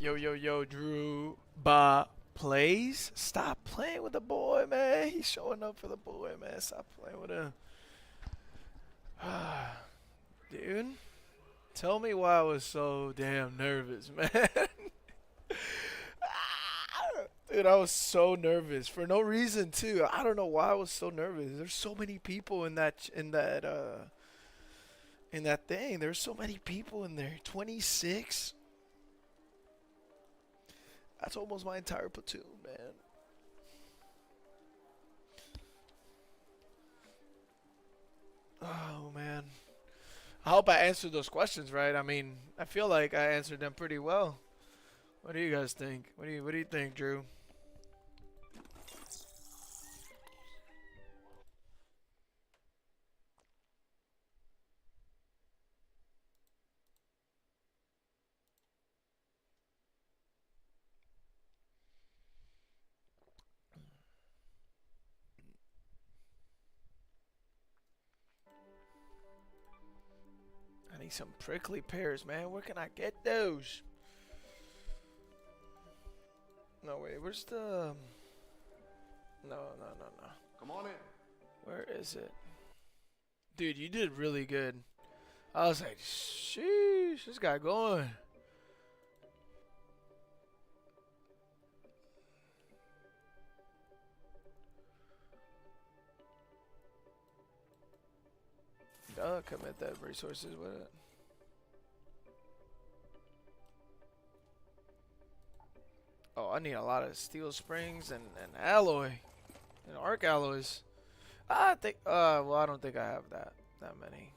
Yo, yo, yo, Drew Ba plays. Stop playing with the boy, man. He's showing up for the boy, man. Stop playing with him. Dude, tell me why I was so damn nervous, man. Dude, I was so nervous for no reason too. I don't know why I was so nervous. There's so many people in that thing. There's so many people in there. 26. That's almost my entire platoon, man. Oh man. I hope I answered those questions right. I mean, I feel like I answered them pretty well. What do you guys think? What do you think, Drew? I need some prickly pears, man. Where can I get those? No, wait. Where's the? No, no, no, no. Come on in. Where is it? Dude, you did really good. I was like, sheesh, this guy going. Duh, commit that resources with it. Oh, I need a lot of steel springs and alloy. And arc alloys. I think, well, I don't think I have that many.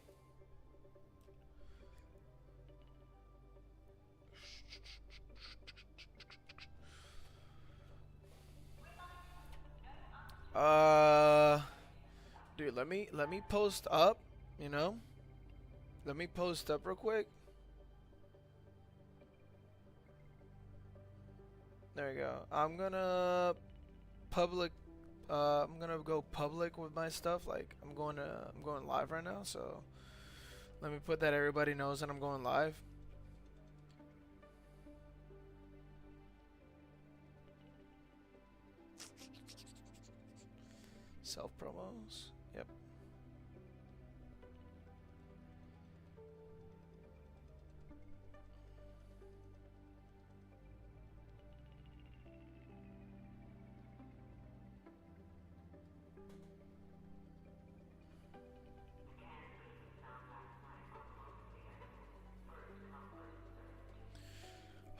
Uh, dude, let me post up, you know? Let me post up real quick. There you go. Public I'm gonna go public with my stuff. Like I'm going live right now, so let me put that everybody knows that I'm going live. Self promos. Yep.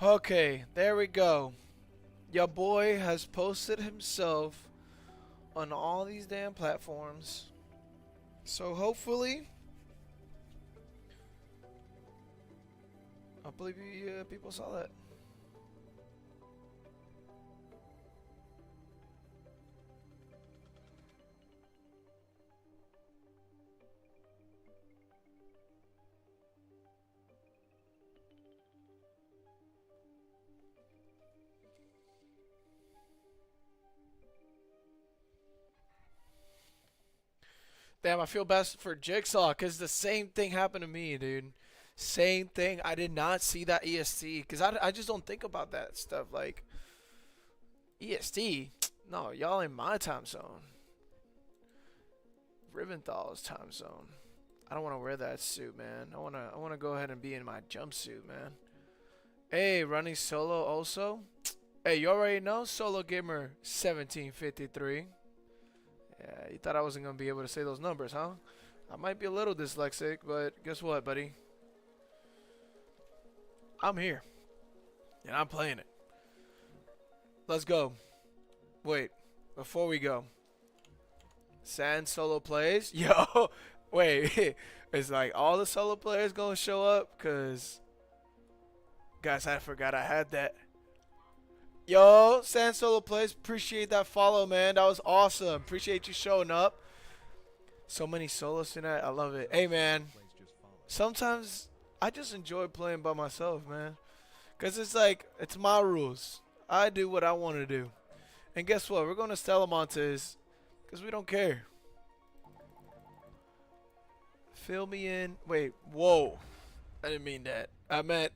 Okay, there we go. Your boy has posted himself on all these damn platforms. So hopefully people saw that. Damn, I feel bad for Jigsaw because the same thing happened to me, dude. Same thing. I did not see that EST because I just don't think about that stuff. Like, EST? No, y'all in my time zone. Riventhal's time zone. I don't want to wear that suit, man. I wanna go ahead and be in my jumpsuit, man. Hey, running solo also. Hey, you already know Solo Gamer 1753. Yeah, you thought I wasn't gonna be able to say those numbers, huh? I might be a little dyslexic, but guess what, buddy? I'm here, and I'm playing it. Let's go. Wait, before we go, Sand solo plays. Yo, wait, it's like all the solo players gonna show up? Cause, guys, I forgot I had that. Yo, Sand solo plays. Appreciate that follow, man. That was awesome. Appreciate you showing up. So many solos tonight. I love it. Hey, man. Sometimes I just enjoy playing by myself, man. Cause it's like it's my rules. I do what I want to do. And guess what? We're gonna Stellamontes because we don't care. Fill me in. Wait, whoa. I didn't mean that. I meant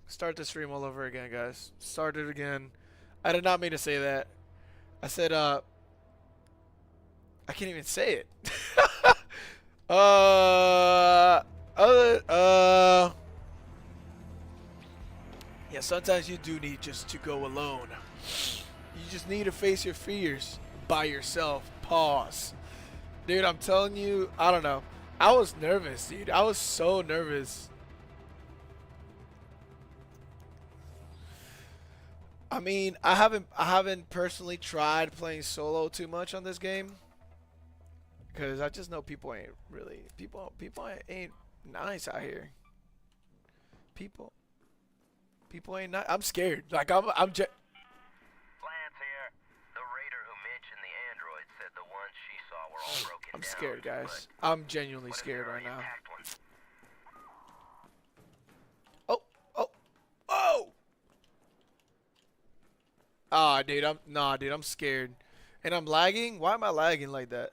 Start the stream all over again, guys. Start it again. I did not mean to say that. I said, I can't even say it. uh, yeah, sometimes you do need just to go alone. You just need to face your fears by yourself. Pause. Dude, I'm telling you, I don't know. I was nervous, dude. I was so nervous. I mean, I haven't personally tried playing solo too much on this game, because I just know people ain't really people ain't nice out here. People ain't nice. I'm scared. Like I'm Lance here. The raider who mentioned the android said the ones she saw were all broken I'm down, scared, guys. I'm genuinely scared right now. Oh, oh, oh! Ah, dude, I'm scared, and I'm lagging. Why am I lagging like that?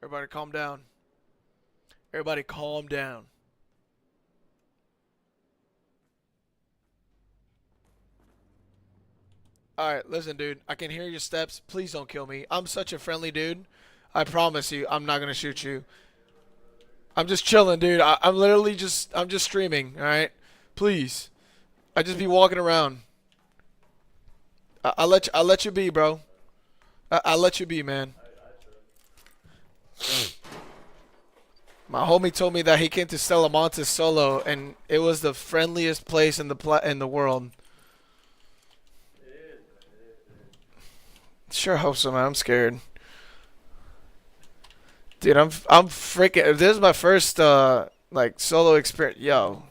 Everybody, calm down. Everybody, calm down. Alright, listen, dude. I can hear your steps. Please don't kill me. I'm such a friendly dude. I promise you, I'm not gonna shoot you. I'm just chilling, dude. I'm literally I'm just streaming, alright? Please. I just be walking around. I'll let you be, bro. I'll let you be, man. My homie told me that he came to Salamanca solo, and it was the friendliest place in the world. Sure hope so, man. I'm scared. Dude, I'm freaking. This is my first like solo experience. Yo,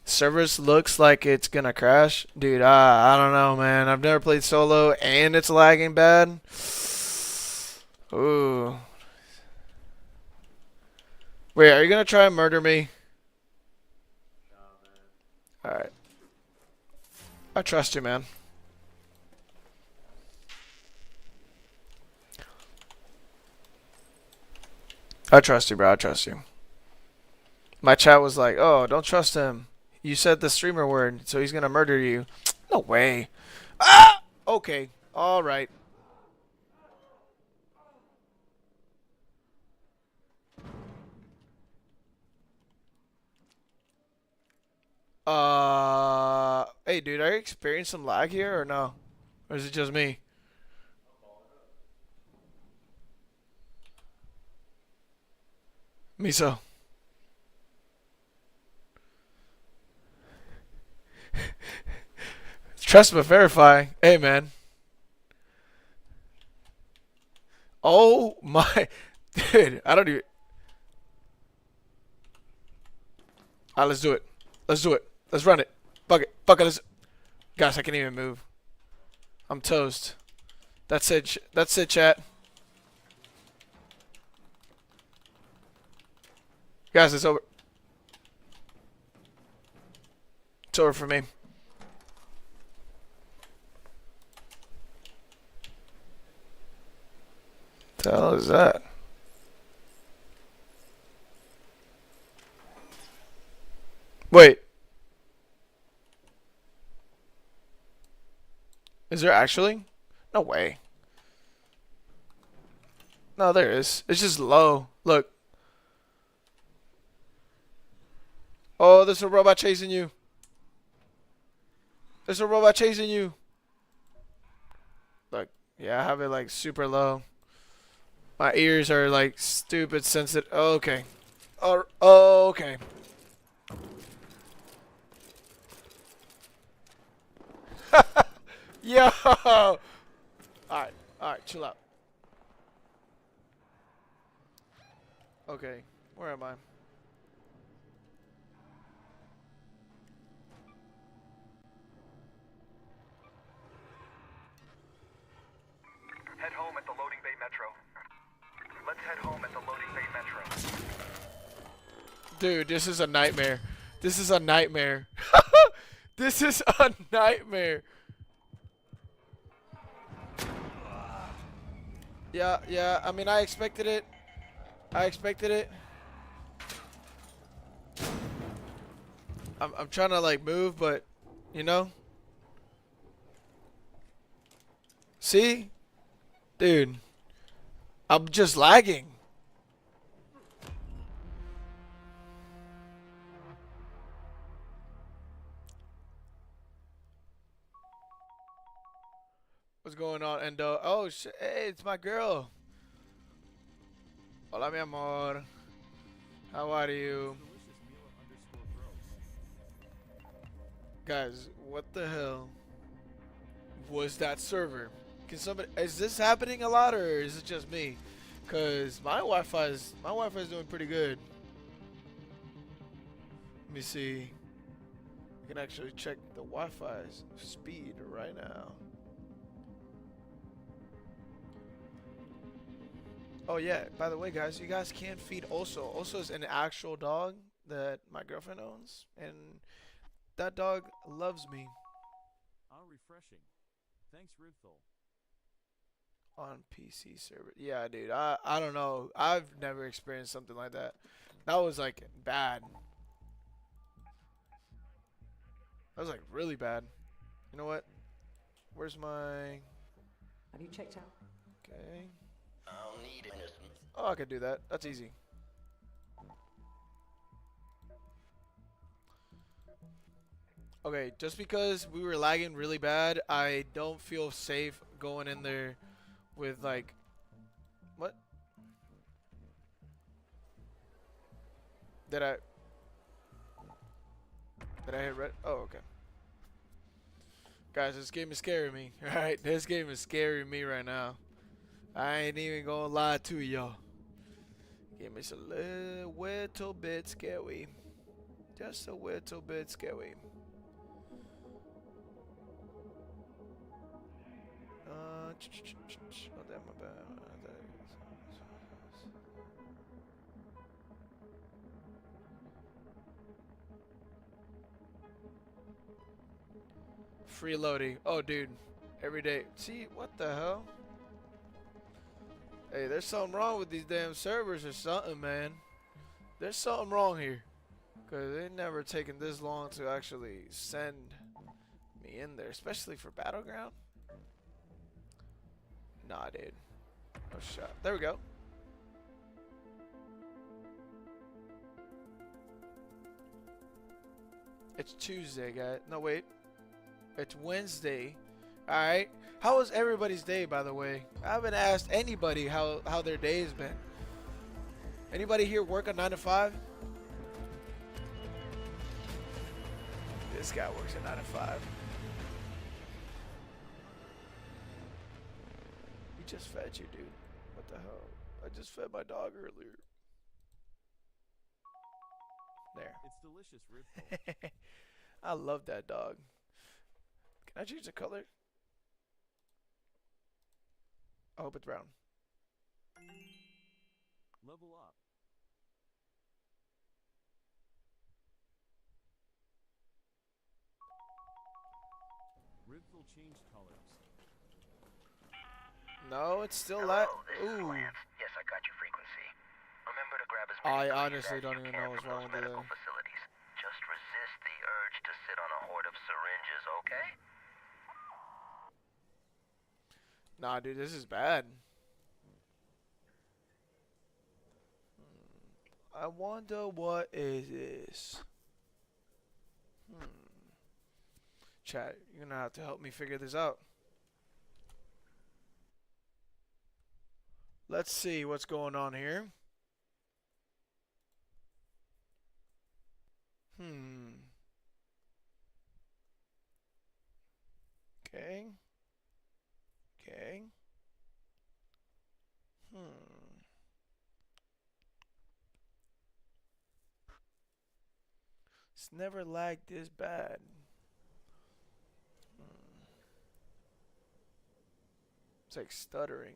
servers looks like it's gonna crash, dude. I don't know, man. I've never played solo and it's lagging bad. Ooh. Wait, are you gonna try and murder me? All right. I trust you, man. I trust you, bro. I trust you. My chat was like, "Oh, don't trust him. You said the streamer word, so he's gonna murder you." No way. Ah! Okay. All right. Hey, dude, are you experiencing some lag here or no? Or is it just me? Miso. Trust but verify. Hey, man. Oh my, dude, I don't even. Alright, let's do it. Let's do it. Let's run it. Fuck it. Fuck it. Gosh, I can't even move. I'm toast. That's it. That's it, chat. Guys, it's over. It's over for me. The hell is that? Wait. Is there actually? No way. No, there is. It's just low. Look. Oh, there's a robot chasing you. There's a robot chasing you. Look. Yeah, I have it like super low. My ears are like stupid sensitive. Oh, okay. Oh, okay. Yo! Alright, chill out. Okay, where am I? Head home at the loading bay metro. Let's head home at the loading bay metro. Dude, this is a nightmare. This is a nightmare. This is a nightmare. Yeah, I mean, I expected it. I'm trying to like move, but you know, see, dude, I'm just lagging. What's going on, Endo? Oh, hey, it's my girl. Hola, mi amor. How are you? Guys, what the hell was that server? Can somebody, is this happening a lot or is it just me? Cause my Wi-Fi is doing pretty good. Let me see. I can actually check the Wi-Fi's speed right now. Oh yeah, by the way guys, you guys can feed Oso. Oso is an actual dog that my girlfriend owns and that dog loves me. How refreshing. Thanks, Ribthol. On PC server. Yeah, dude. I don't know. I've never experienced something like that. That was like bad. That was like really bad. You know what? Where's my Have you checked out? okay? Oh, I could do that. That's easy. Okay, just because we were lagging really bad, I don't feel safe going in there with like what? Did I hit red? Oh, okay. Guys, this game is scaring me. Alright, this game is scaring me right now. I ain't even gonna lie to y'all. Game is a little bit scary. Just a little bit scary. Oh damn, my bad. Freeloading. Oh, dude. Every day. See, what the hell? Hey, there's something wrong with these damn servers or something, man. There's something wrong here. Because they never taken this long to actually send me in there. Especially for Battleground. Nah, dude. No shot. There we go. It's Tuesday, guys. No, wait. It's Wednesday. Alright. How was everybody's day, by the way? I haven't asked anybody how their day has been. Anybody here work a 9 to 5? This guy works a 9 to 5. We just fed you, dude. What the hell? I just fed my dog earlier. There. It's delicious, Ribthol. I love that dog. Can I change the color? I hope it's brown. Level up. Ribthol changed colors. No, it's still Hello, that. this is Ooh. Lance. Yes, I got your frequency. Remember to grab as I many clean honestly as don't you even can know what's from wrong those with medical the. facilities. Just resist the urge to sit on a horde of syringes, okay? Nah, dude, this is bad. I wonder what is this. Chat, you're gonna have to help me figure this out. Let's see what's going on here. Okay. Okay. It's never lagged this bad. It's like stuttering.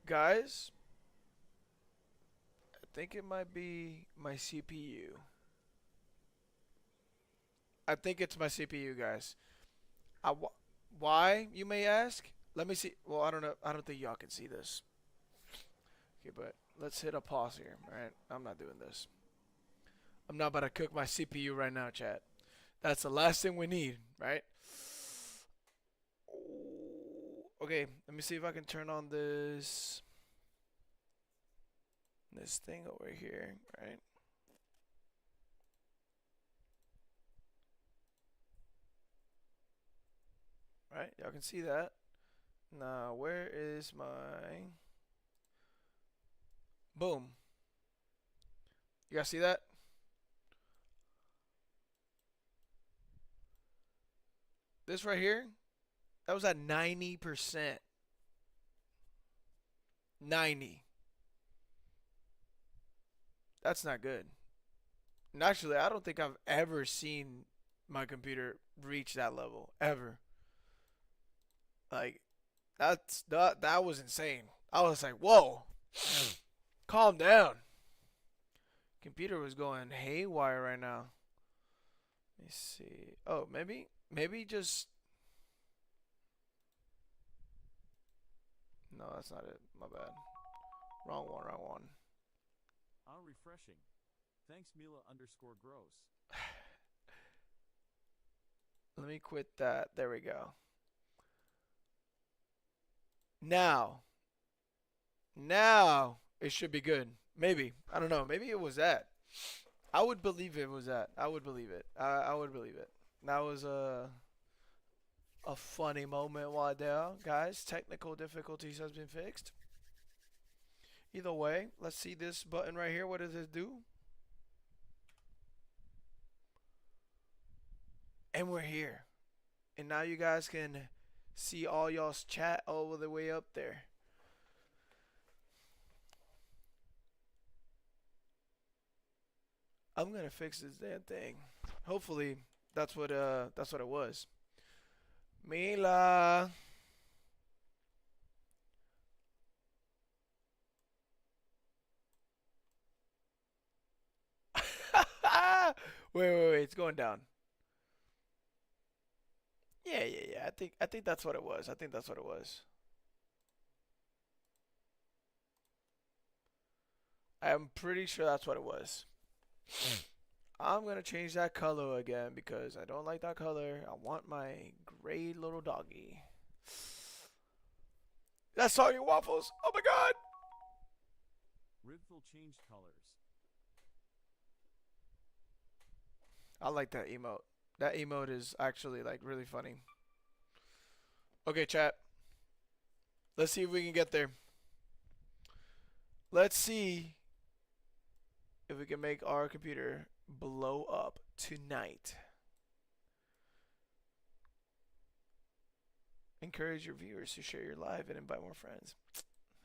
Guys, I think it might be my CPU. I think it's my CPU, guys. Why, you may ask? Let me see. Well, I don't know. I don't think y'all can see this. Okay, but let's hit a pause here. All right, I'm not doing this. I'm not about to cook my CPU right now, chat. That's the last thing we need, right? Okay, let me see if I can turn on this thing over here, right? Right, y'all can see that. Now, where is my... Boom. You guys see that? This right here, that was at 90%. 90. That's not good. And actually, I don't think I've ever seen my computer reach that level. Ever. Like, that was insane. I was like, whoa. Calm down. Computer was going haywire right now. Let me see. Oh, maybe just... No, that's not it. My bad. Wrong one. Ah, refreshing. Thanks, Mila_gross. Let me quit that. There we go. Now it should be good. Maybe. I don't know. Maybe it was that. I would believe it was that. I would believe it. I would believe it. That was a funny moment while there, guys. Technical difficulties has been fixed. Either way, let's see this button right here. What does it do? And we're here. And now you guys can see all y'all's chat all the way up there. I'm gonna fix this damn thing. Hopefully that's what it was. Mila. wait, it's going down. Yeah. I think that's what it was. I think that's what it was. I'm pretty sure that's what it was. I'm gonna change that color again because I don't like that color. I want my gray little doggy. That's Soggy Waffles. Oh my god. Ribful changed colors. I like that emote. That emote is actually like really funny. Okay, chat. Let's see if we can get there. Let's see if we can make our computer blow up tonight. Encourage your viewers to share your live and invite more friends.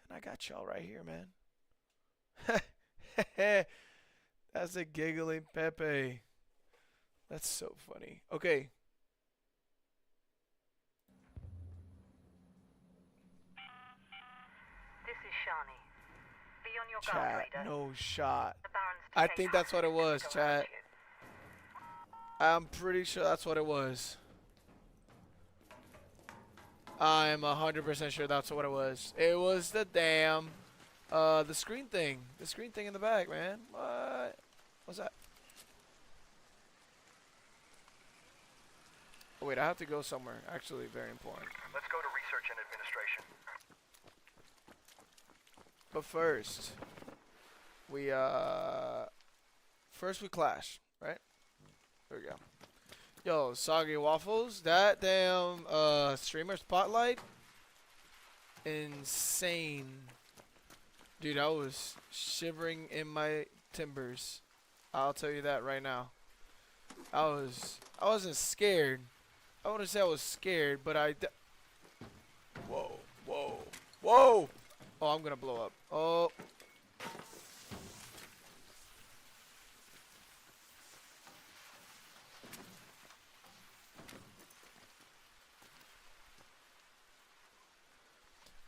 And I got y'all right here, man. That's a giggling Pepe. That's so funny. Okay. This is Shani. Be on your guard, Chat, reader. no shot. The Baron's I to think take that's what it action was, around chat. you. I'm pretty sure that's what it was. I'm 100% sure that's what it was. It was the damn, the screen thing. The screen thing in the back, man. What? What's that? Oh, wait, I have to go somewhere. Actually, very important. Let's go to research and administration. But first, we clash, right? There we go. Yo, Soggy Waffles, that damn streamer spotlight, insane. Dude, I was shivering in my timbers. I'll tell you that right now. I wasn't scared. I wouldn't say I was scared, but whoa. Oh, I'm gonna blow up. Oh.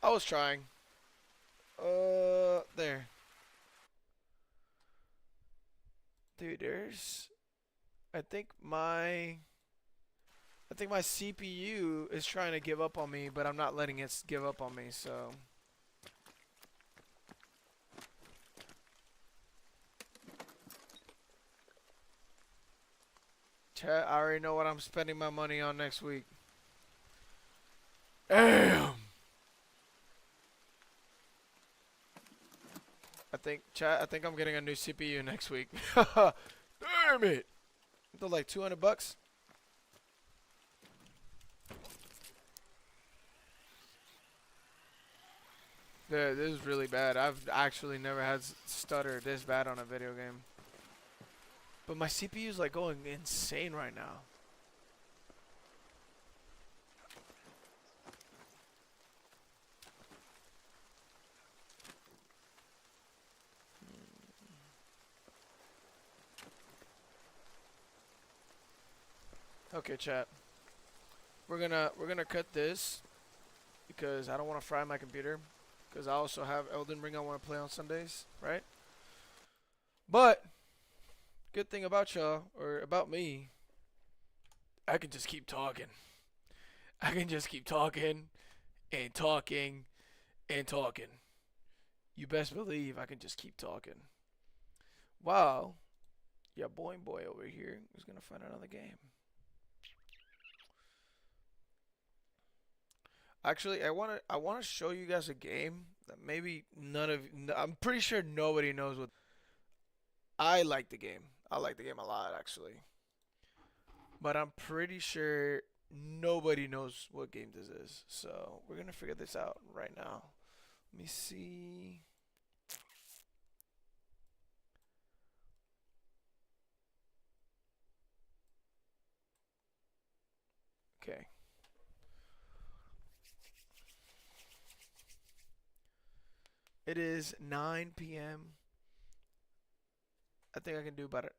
I was trying. There. Dude, I think I think my CPU is trying to give up on me, but I'm not letting it give up on me, so. Chat, I already know what I'm spending my money on next week. Damn! I think I'm getting a new CPU next week. Damn it! They're like $200. Dude, this is really bad. I've actually never had stutter this bad on a video game. But my CPU is like going insane right now. Okay, chat. We're gonna cut this because I don't want to fry my computer. Because I also have Elden Ring I want to play on Sundays, right? But good thing about y'all or about me, I can just keep talking. I can just keep talking and talking and talking. You best believe I can just keep talking. Wow. Yeah, boy over here is gonna find another game. Actually, I wanna show you guys a game that maybe I'm pretty sure nobody knows what. I like the game. I like the game a lot actually. But I'm pretty sure nobody knows what game this is. So we're gonna figure this out right now. Let me see. Okay. It is 9 p.m. I think I can do about an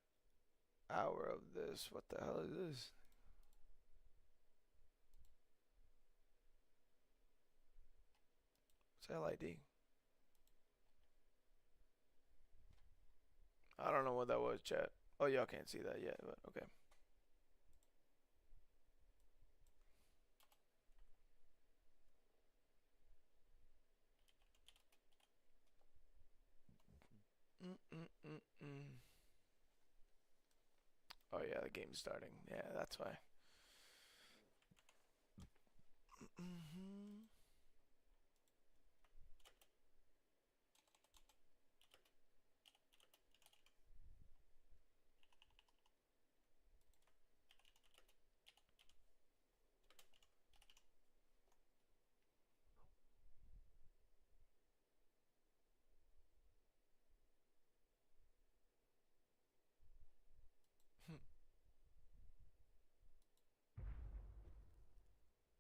hour of this. What the hell is this? What's LID? I don't know what that was, chat. Oh, y'all can't see that yet, but okay. Oh yeah, the game's starting. Yeah, that's why.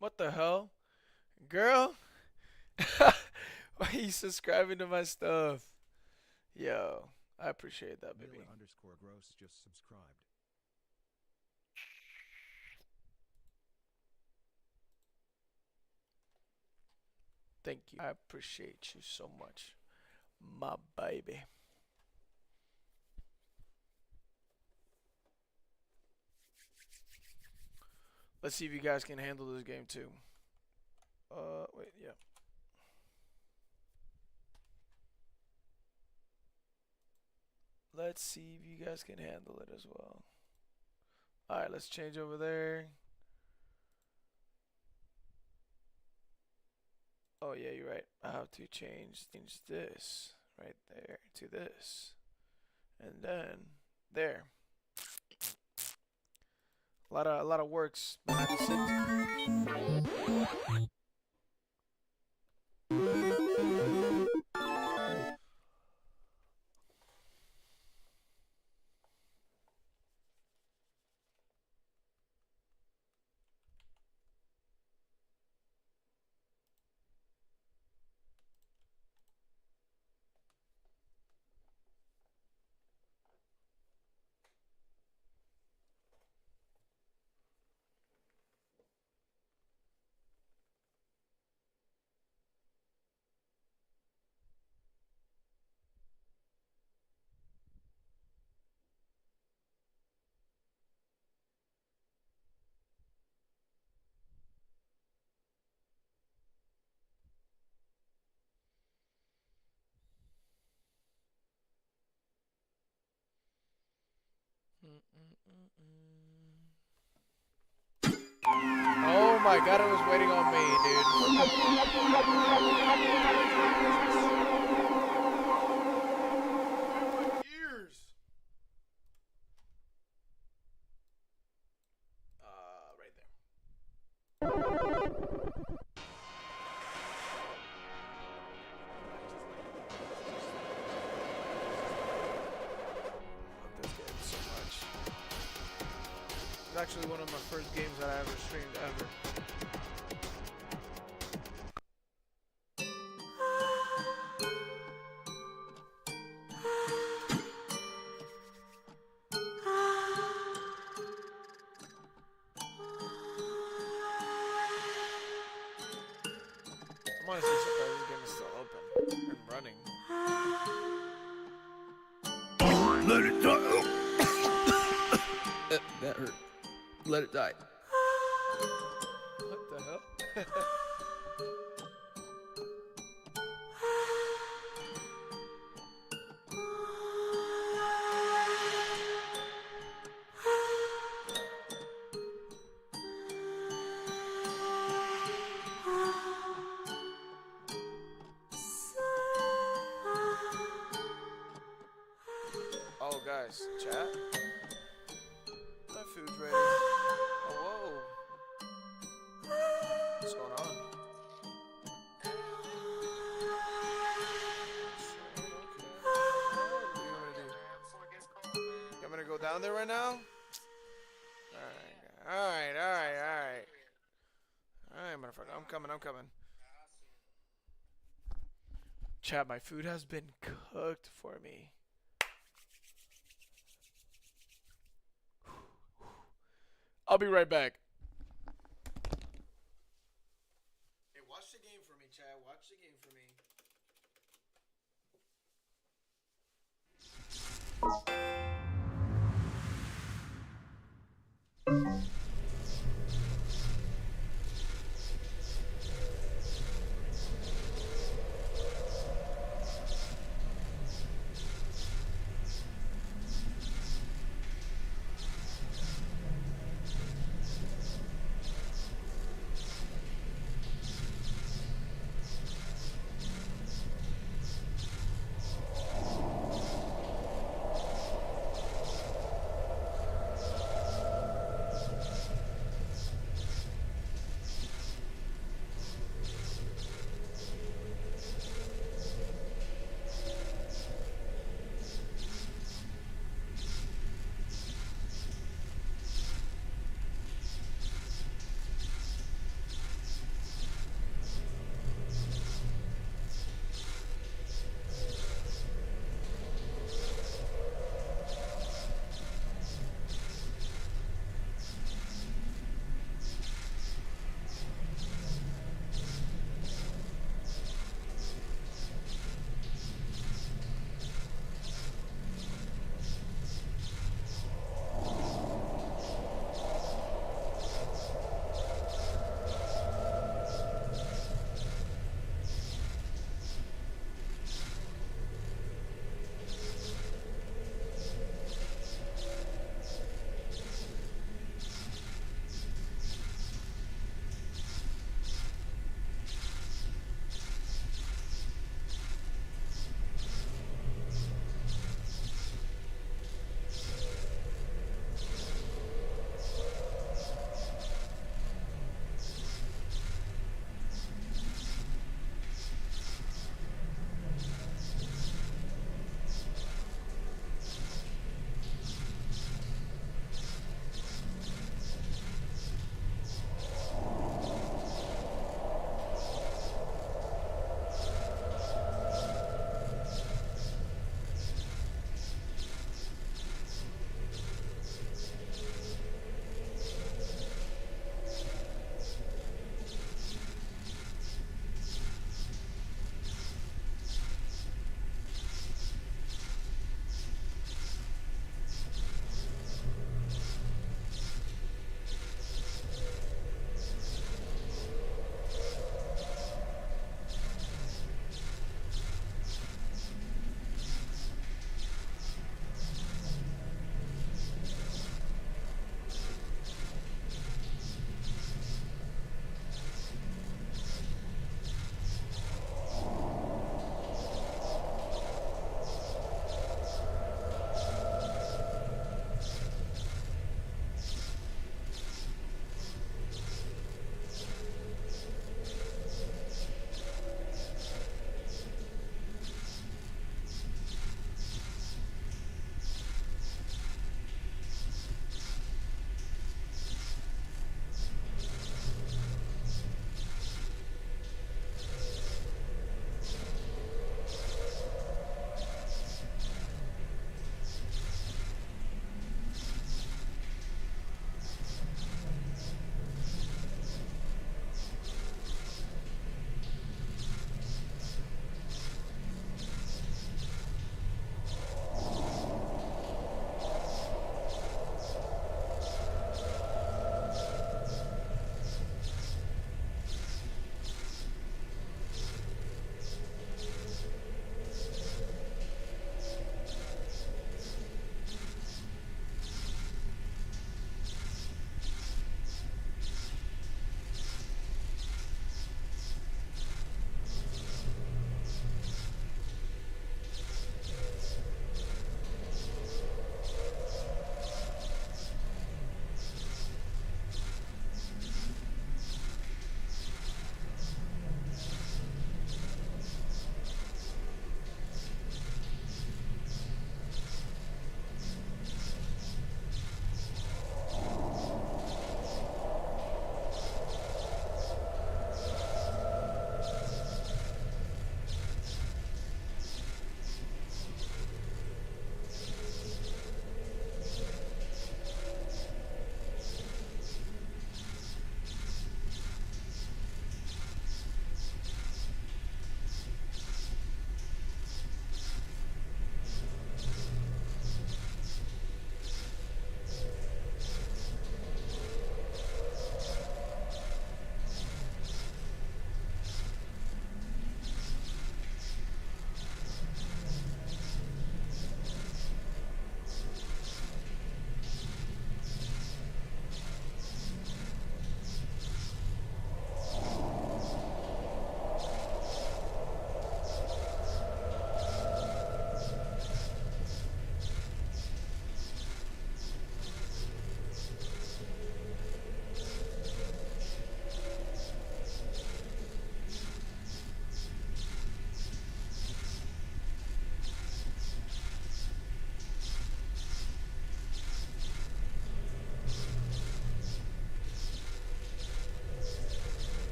What the hell? Girl? Why are you subscribing to my stuff? Yo, I appreciate that, baby. Mila_Gross just subscribed. Thank you. I appreciate you so much. My baby. Let's see if you guys can handle this game too. Wait, yeah. Let's see if you guys can handle it as well. Alright, let's change over there. Oh yeah, you're right. I have to change this right there to this. And then there. A lot of works behind the scenes. Oh my god, it was waiting on me, dude. Ears. Right there. Love this game so much. It's actually one of my first games that I ever streamed ever. I'm honestly surprised this game is still open and running. Let it die. That hurt. Let it die. What the hell? Oh, guys, chat. My food's ready. Oh, whoa. What's going on? What do you want me to do? You want me to go down there right now? Alright, alright. Alright, motherfucker. I'm coming. Chat, my food has been cooked for me. I'll be right back. Hey, watch the game for me, Chad. Watch the game for me.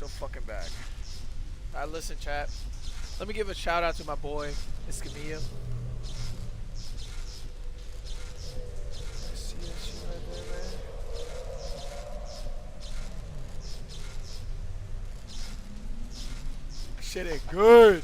so fucking bad. Alright, listen, chat. Let me give a shout out to my boy, Escamilla. See that shit right there, man? Shit ain't good.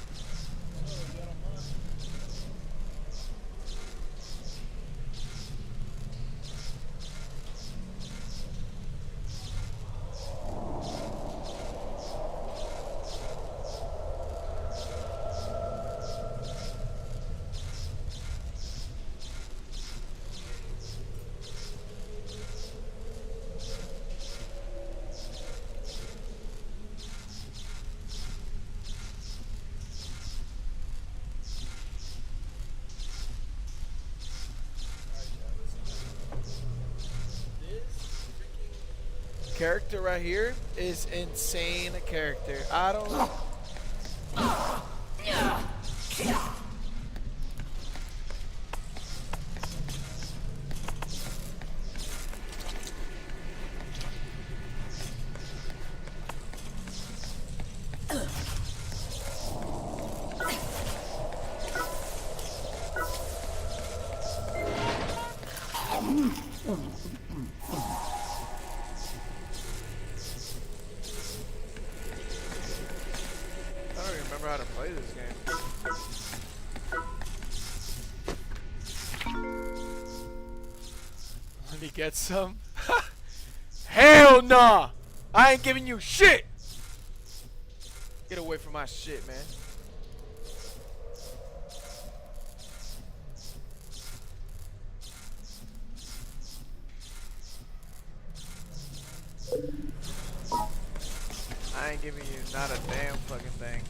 Character right here is insane character. I don't. I don't even remember how to play this game. Let me get some. Hell nah! I ain't giving you shit! Get away from my shit, man. I ain't giving you not a damn fucking thing.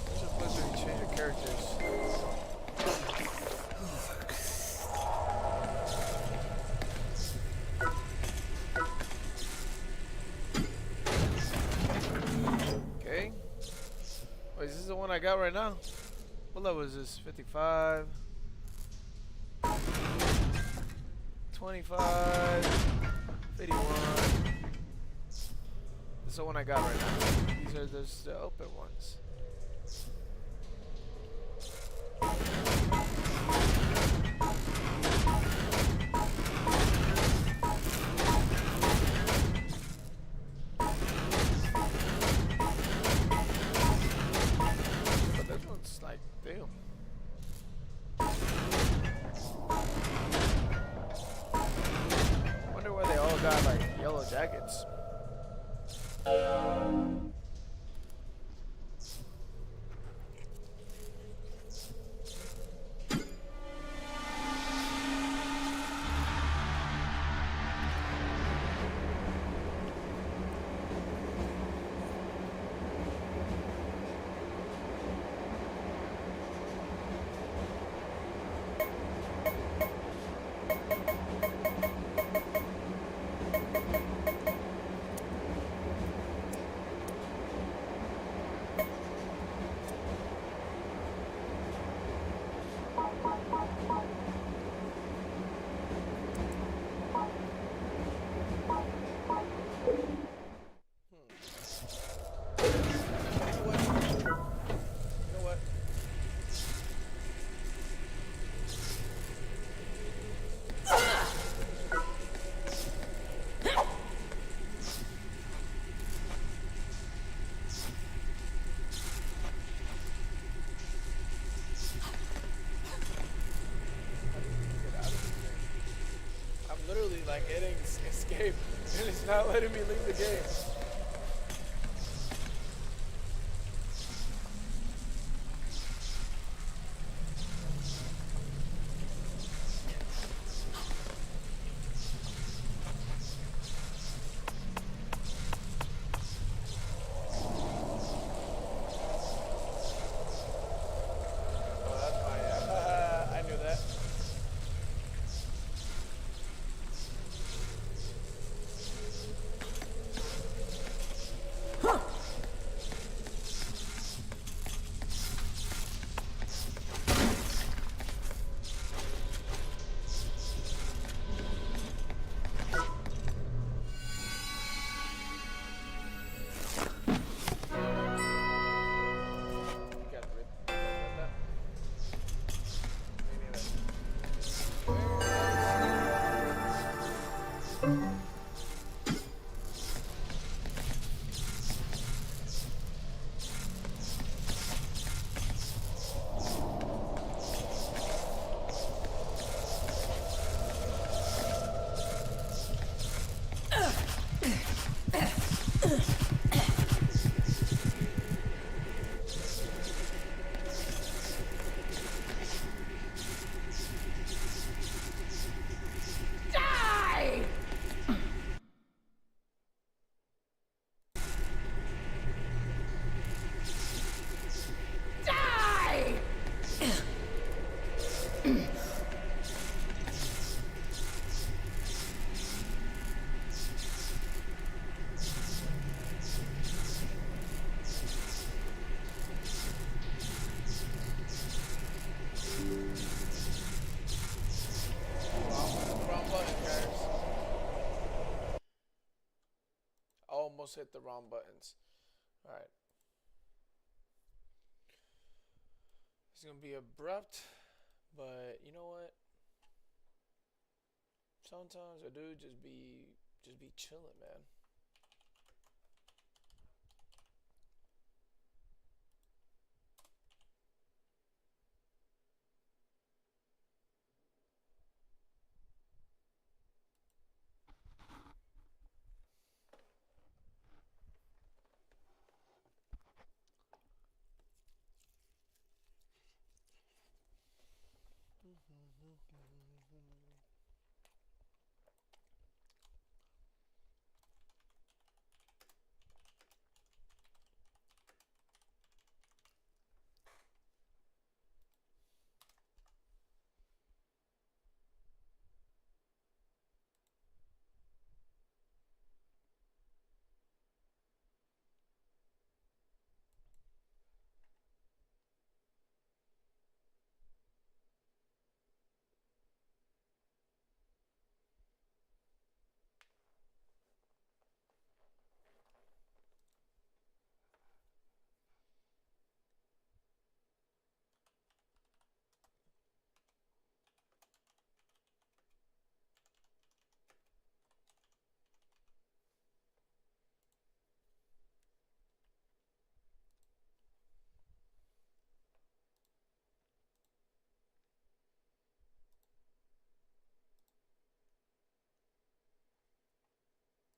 There's a place where you change your characters. Okay. Wait, is this the one I got right now? What level is this? 55. 25. 51. This is the one I got right now. These are the open ones. But this one's like, damn. Wonder why they all got like yellow jackets. Literally like hitting escape and it's not letting me leave the game. Oh, that's my I knew that. Wrong button, guys. Almost hit the wrong buttons. Alright. It's gonna be abrupt, but you know what? Sometimes I do just be chilling, man.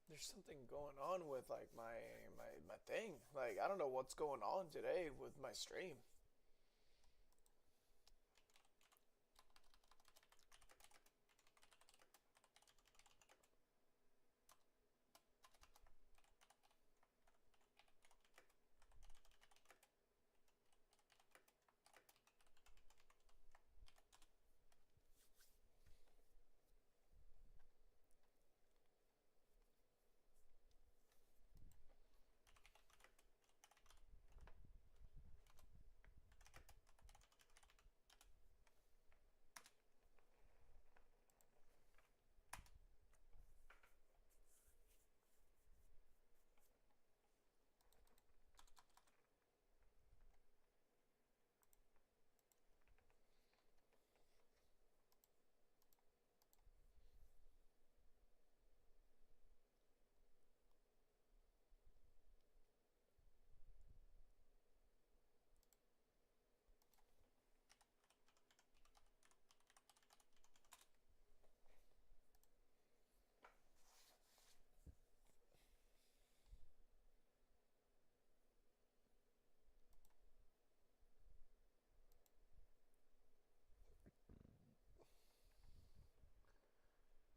There's something going on with like my thing. Like I don't know what's going on today with my stream.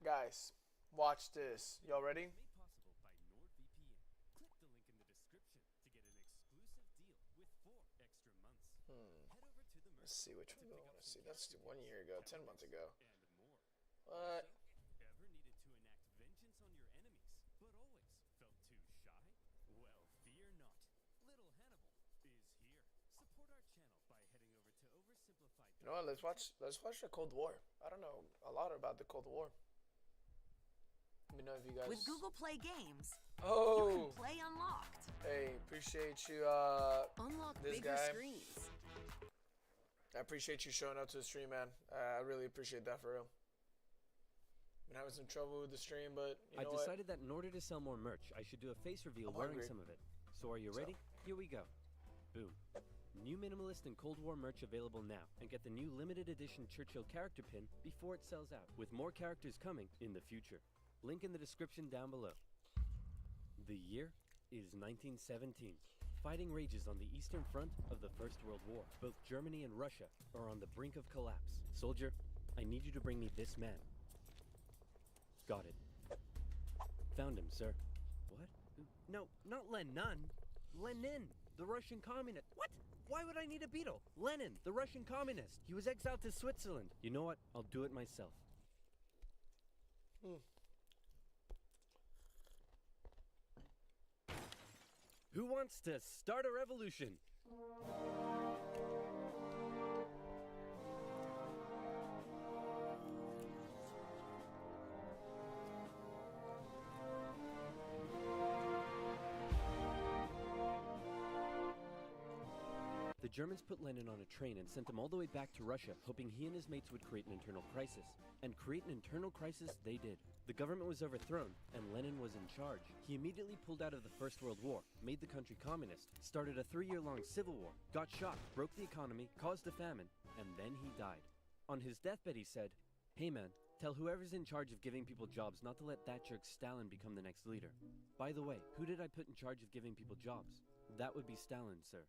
Guys, watch this. Y'all ready? Made possible by NordVPN. Click the link in the description to get an exclusive deal with 4 extra months. Head over to the Let's see which one do I want to see. That's 1 year ago, 10 months ago. and more. What? Ever needed to enact vengeance on your enemies, but always felt too shy? Well, fear not. Little Hannibal is here. Support our channel by heading over to Oversimplified. You know what? Let's watch the Cold War. I don't know a lot about the Cold War. Let me know if you guys. With Google Play Games, you Oh, can play unlocked. hey, appreciate you. Unlock This bigger guy. screens. I appreciate you showing up to the stream, man. I really appreciate that for real. Been having some trouble with the stream, but you I know what? decided that in order to sell more merch, I should do a face reveal I'm wearing hungry. some of it. So are you So- ready? Here we go. Boom. New Minimalist and Cold War merch available now, and get the new limited edition Churchill character pin before it sells out, with more characters coming in the future. Link in the description down below. The year is 1917. Fighting rages on the Eastern Front of the First World War. Both Germany and Russia are on the brink of collapse. Soldier, I need you to bring me this man. Got it. Found him, sir. What? No, not Lenin. Lenin, the Russian communist. What? Why would I need a beetle? Lenin, the Russian communist. He was exiled to Switzerland. You know what? I'll do it myself. Who wants to start a revolution? The Germans put Lenin on a train and sent him all the way back to Russia, hoping he and his mates would create an internal crisis. And create an internal crisis they did. The government was overthrown, and Lenin was in charge. He immediately pulled out of the First World War, made the country communist, started a 3-year-long civil war, got shot, broke the economy, caused a famine, and then he died. On his deathbed he said, "Hey man, tell whoever's in charge of giving people jobs not to let that jerk Stalin become the next leader." By the way, who did I put in charge of giving people jobs? That would be Stalin, sir.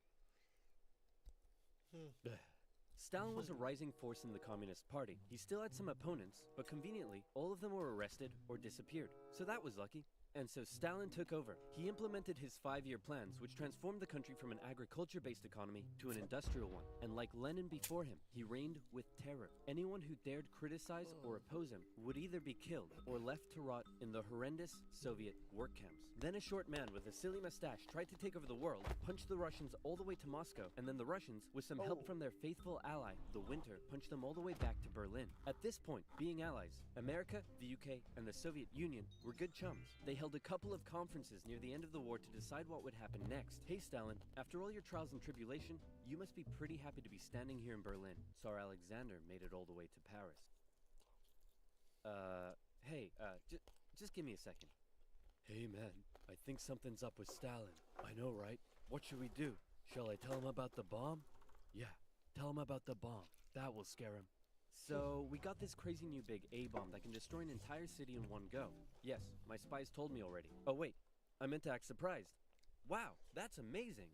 Stalin was a rising force in the Communist Party. He still had some opponents, but conveniently, all of them were arrested or disappeared. So that was lucky. And so Stalin took over. He implemented his 5-year plans, which transformed the country from an agriculture-based economy to an industrial one. And like Lenin before him, he reigned with terror. Anyone who dared criticize or oppose him would either be killed or left to rot in the horrendous Soviet work camps. Then a short man with a silly mustache tried to take over the world, punched the Russians all the way to Moscow, and then the Russians, with some help from their faithful ally, the Winter, punched them all the way back to Berlin. At this point, being allies, America, the UK, and the Soviet Union were good chums. They held a couple of conferences near the end of the war to decide what would happen next. Hey Stalin, after all your trials and tribulation, you must be pretty happy to be standing here in Berlin. Tsar Alexander made it all the way to Paris. Just give me a second. Hey man, I think something's up with Stalin. I know, right? What should we do? Shall I tell him about the bomb? Yeah, tell him about the bomb. That will scare him. So, we got this crazy new big A-bomb that can destroy an entire city in one go. Yes, my spies told me already. Oh wait, I meant to act surprised. Wow, that's amazing.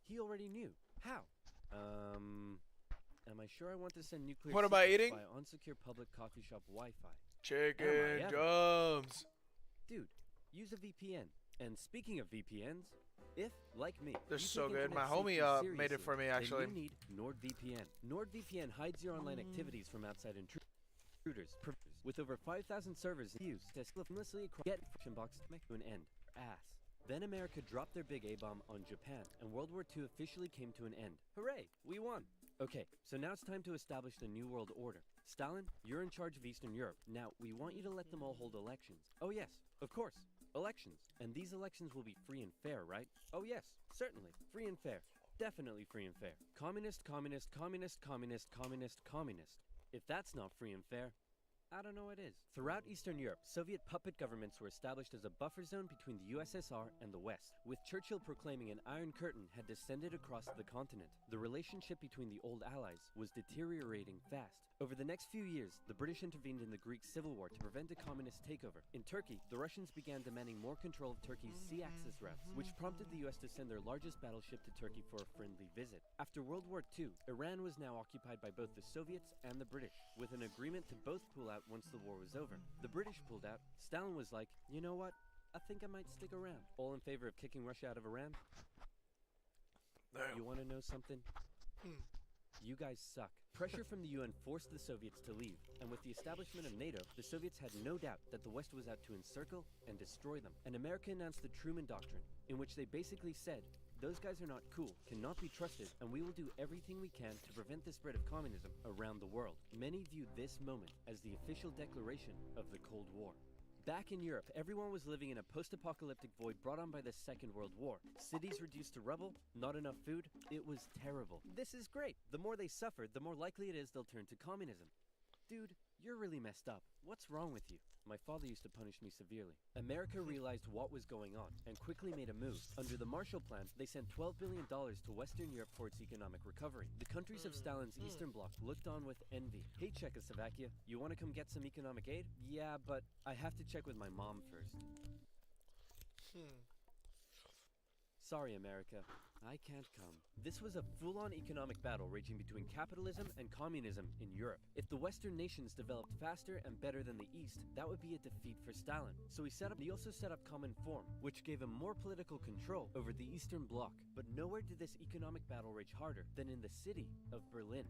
He already knew. How? Am I sure I want to send nuclear What am I secrets eating? via unsecure public coffee shop Wi-Fi? Chicken ever? drums. Dude, use a VPN. And speaking of VPNs, if, like me, They're you so take good. My internet homie safety made it seriously, for me, then actually. you need NordVPN. NordVPN hides your online activities from outside intruders. With over 5,000 servers used to seamlessly get friction box to an end. Ass. Then America dropped their big A-bomb on Japan, and World War II officially came to an end. Hooray! We won! Okay, so now it's time to establish the New World Order. Stalin, you're in charge of Eastern Europe. Now, we want you to let them all hold elections. Oh yes, of course. Elections. And these elections will be free and fair, right? Oh yes, certainly. Free and fair. Definitely free and fair. Communist, communist, communist, communist, communist, communist. If that's not free and fair, I don't know what is. Throughout Eastern Europe, Soviet puppet governments were established as a buffer zone between the USSR and the West, with Churchill proclaiming an Iron Curtain had descended across the continent. The relationship between the old allies was deteriorating fast. Over the next few years, the British intervened in the Greek Civil War to prevent a communist takeover. In Turkey, the Russians began demanding more control of Turkey's sea access routes, which prompted the US to send their largest battleship to Turkey for a friendly visit. After World War II, Iran was now occupied by both the Soviets and the British, with an agreement to both pull out once the war was over. The British pulled out. Stalin was like, you know what? I think I might stick around. All in favor of kicking Russia out of Iran? You want to know something? You guys suck. Pressure from the UN forced the Soviets to leave, and with the establishment of NATO, the Soviets had no doubt that the West was out to encircle and destroy them. And America announced the Truman Doctrine, in which they basically said, those guys are not cool, cannot be trusted, and we will do everything we can to prevent the spread of communism around the world. Many viewed this moment as the official declaration of the Cold War. Back in Europe, everyone was living in a post-apocalyptic void brought on by the Second World War. Cities reduced to rubble, not enough food. It was terrible. This is great. The more they suffer, the more likely it is they'll turn to communism. Dude, you're really messed up. What's wrong with you? My father used to punish me severely. America realized what was going on and quickly made a move. Under the Marshall Plan, they sent $12 billion to Western Europe for its economic recovery. The countries of Stalin's Eastern Bloc looked on with envy. Hey, Czechoslovakia, you want to come get some economic aid? Yeah, but I have to check with my mom first. Sorry, America. I can't come. This was a full-on economic battle raging between capitalism and communism in Europe. If the Western nations developed faster and better than the East, that would be a defeat for Stalin. So he also set up Cominform, which gave him more political control over the Eastern Bloc. But nowhere did this economic battle rage harder than in the city of Berlin.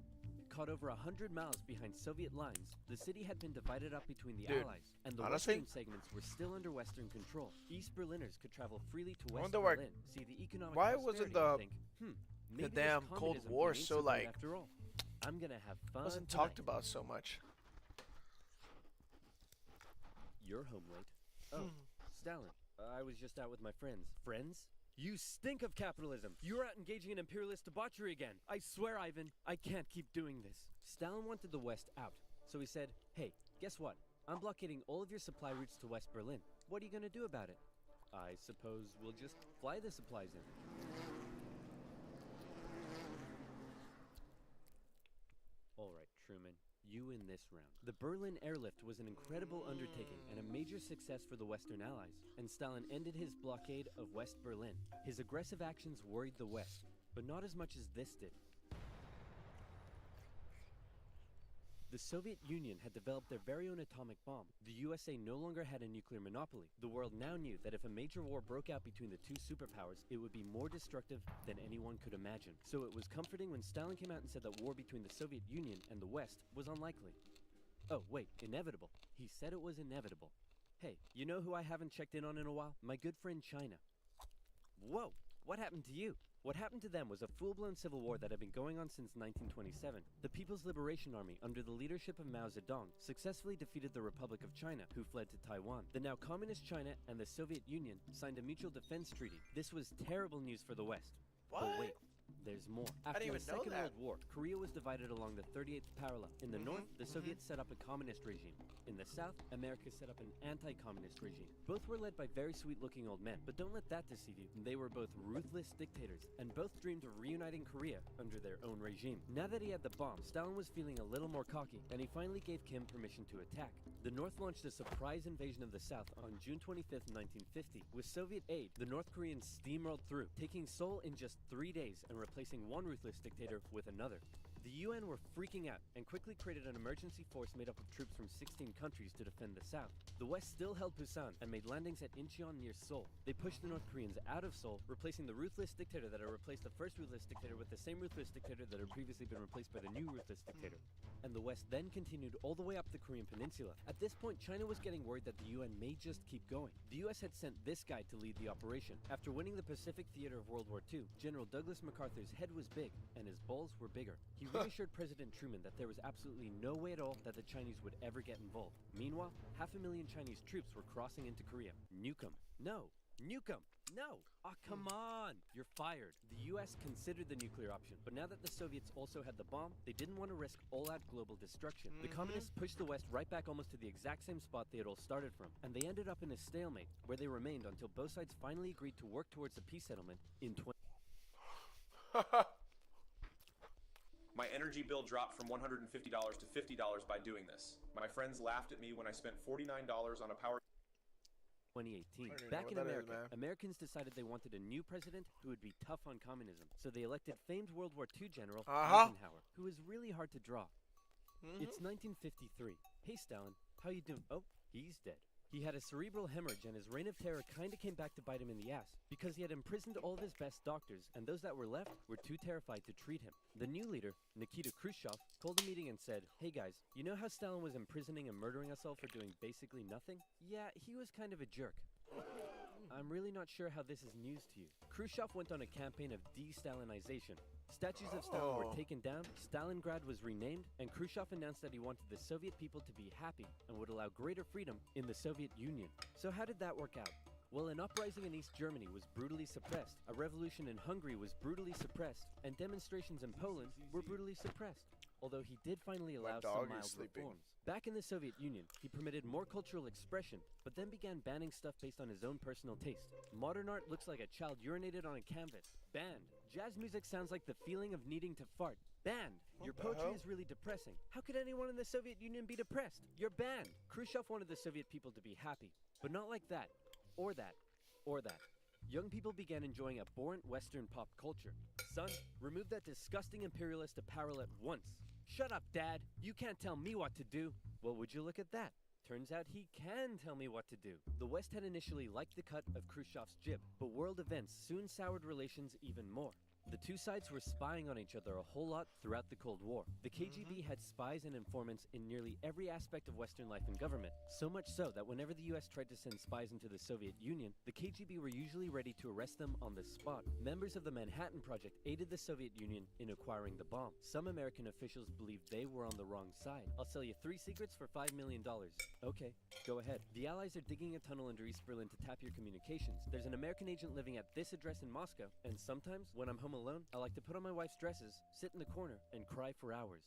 Caught over 100 miles behind Soviet lines, the city had been divided up between the Allies, and the honestly, Western segments were still under Western control. East Berliners could travel freely to West wonder why- Berlin, see the economic why prosperity wasn't and the- think, maybe this damn Cold communism War thing ain't so, bad like, after all. I'm gonna have fun Wasn't tonight. talked about so much. You're home late. Oh, Stalin. I was just out with my friends. Friends? You stink of capitalism! You're out engaging in imperialist debauchery again! I swear, Ivan, I can't keep doing this. Stalin wanted the West out, so he said, hey, guess what? I'm blockading all of your supply routes to West Berlin. What are you gonna do about it? I suppose we'll just fly the supplies in. Alright, Truman, you win this round. The Berlin airlift was an incredible undertaking and a major success for the Western Allies, and Stalin ended his blockade of West Berlin. His aggressive actions worried the West, but not as much as this did. The Soviet Union had developed their very own atomic bomb. The USA no longer had a nuclear monopoly. The world now knew that if a major war broke out between the two superpowers, it would be more destructive than anyone could imagine. So it was comforting when Stalin came out and said that war between the Soviet Union and the West was unlikely. Oh, wait, inevitable. He said it was inevitable. Hey, you know who I haven't checked in on in a while? My good friend China. Whoa, what happened to you? What happened to them was a full-blown civil war that had been going on since 1927. The People's Liberation Army, under the leadership of Mao Zedong, successfully defeated the Republic of China, who fled to Taiwan. The now communist China and the Soviet Union signed a mutual defense treaty. This was terrible news for the West. What? But wait, there's more. After didn't the even know Second that. World War, Korea was divided along the 38th parallel. In the north, the Soviets set up a communist regime. In the south, America set up an anti-communist regime. Both were led by very sweet-looking old men, but don't let that deceive you. They were both ruthless dictators, and both dreamed of reuniting Korea under their own regime. Now that he had the bomb, Stalin was feeling a little more cocky, and he finally gave Kim permission to attack. The North launched a surprise invasion of the South on June 25th, 1950. With Soviet aid, the North Koreans steamrolled through, taking Seoul in just 3 days and replacing one ruthless dictator with another. The UN were freaking out and quickly created an emergency force made up of troops from 16 countries to defend the South. The West still held Busan and made landings at Incheon near Seoul. They pushed the North Koreans out of Seoul, replacing the ruthless dictator that had replaced the first ruthless dictator with the same ruthless dictator that had previously been replaced by the new ruthless dictator. And the West then continued all the way up the Korean peninsula. At this point, China was getting worried that the UN may just keep going. The US had sent this guy to lead the operation. After winning the Pacific Theater of World War II, General Douglas MacArthur's head was big, and his balls were bigger. He reassured President Truman that there was absolutely no way at all that the Chinese would ever get involved. Meanwhile, 500,000 Chinese troops were crossing into Korea. Nuke 'em. No. Nuke 'em. No. Ah, come on. You're fired. The US considered the nuclear option, but now that the Soviets also had the bomb, they didn't want to risk all-out global destruction. The communists pushed the West right back almost to the exact same spot they had all started from, and they ended up in a stalemate, where they remained until both sides finally agreed to work towards a peace settlement in My energy bill dropped from $150 to $50 by doing this. My friends laughed at me when I spent $49 on a power 2018. I don't even Back know in what that is, America, man. Americans decided they wanted a new president who would be tough on communism. So they elected famed World War II General Eisenhower, who was really hard to draw. It's 1953. Hey Stalin, how you doing? Oh, he's dead. He had a cerebral hemorrhage and his reign of terror kinda came back to bite him in the ass, because he had imprisoned all of his best doctors, and those that were left were too terrified to treat him. The new leader, Nikita Khrushchev, called a meeting and said, hey guys, you know how Stalin was imprisoning and murdering us all for doing basically nothing? Yeah, he was kind of a jerk. I'm really not sure how this is news to you. Khrushchev went on a campaign of de-Stalinization. Statues of Stalin were taken down, Stalingrad was renamed, and Khrushchev announced that he wanted the Soviet people to be happy and would allow greater freedom in the Soviet Union. So how did that work out? Well, an uprising in East Germany was brutally suppressed, a revolution in Hungary was brutally suppressed, and demonstrations in Poland were brutally suppressed. although he did finally allow dog some is mild sleeping. reforms. Back in the Soviet Union, he permitted more cultural expression, but then began banning stuff based on his own personal taste. Modern art looks like a child urinated on a canvas. Banned. Jazz music sounds like the feeling of needing to fart. Banned. Your the poetry hell? is really depressing. How could anyone in the Soviet Union be depressed? You're banned. Khrushchev wanted the Soviet people to be happy, but not like that, or that, or that. Young people began enjoying abhorrent Western pop culture. Son, remove that disgusting imperialist apparel at once. Shut up, Dad. You can't tell me what to do. Well, would you look at that? Turns out he can tell me what to do. The West had initially liked the cut of Khrushchev's jib, but world events soon soured relations even more. The two sides were spying on each other a whole lot throughout the Cold War. The KGB had spies and informants in nearly every aspect of Western life and government, so much so that whenever the US tried to send spies into the Soviet Union, the KGB were usually ready to arrest them on the spot. Members of the Manhattan Project aided the Soviet Union in acquiring the bomb. Some American officials believed they were on the wrong side. I'll sell you 3 secrets for $5 million. Okay, go ahead. The Allies are digging a tunnel under East Berlin to tap your communications. There's an American agent living at this address in Moscow, and sometimes, when I'm home alone, I like to put on my wife's dresses, sit in the corner, and cry for hours.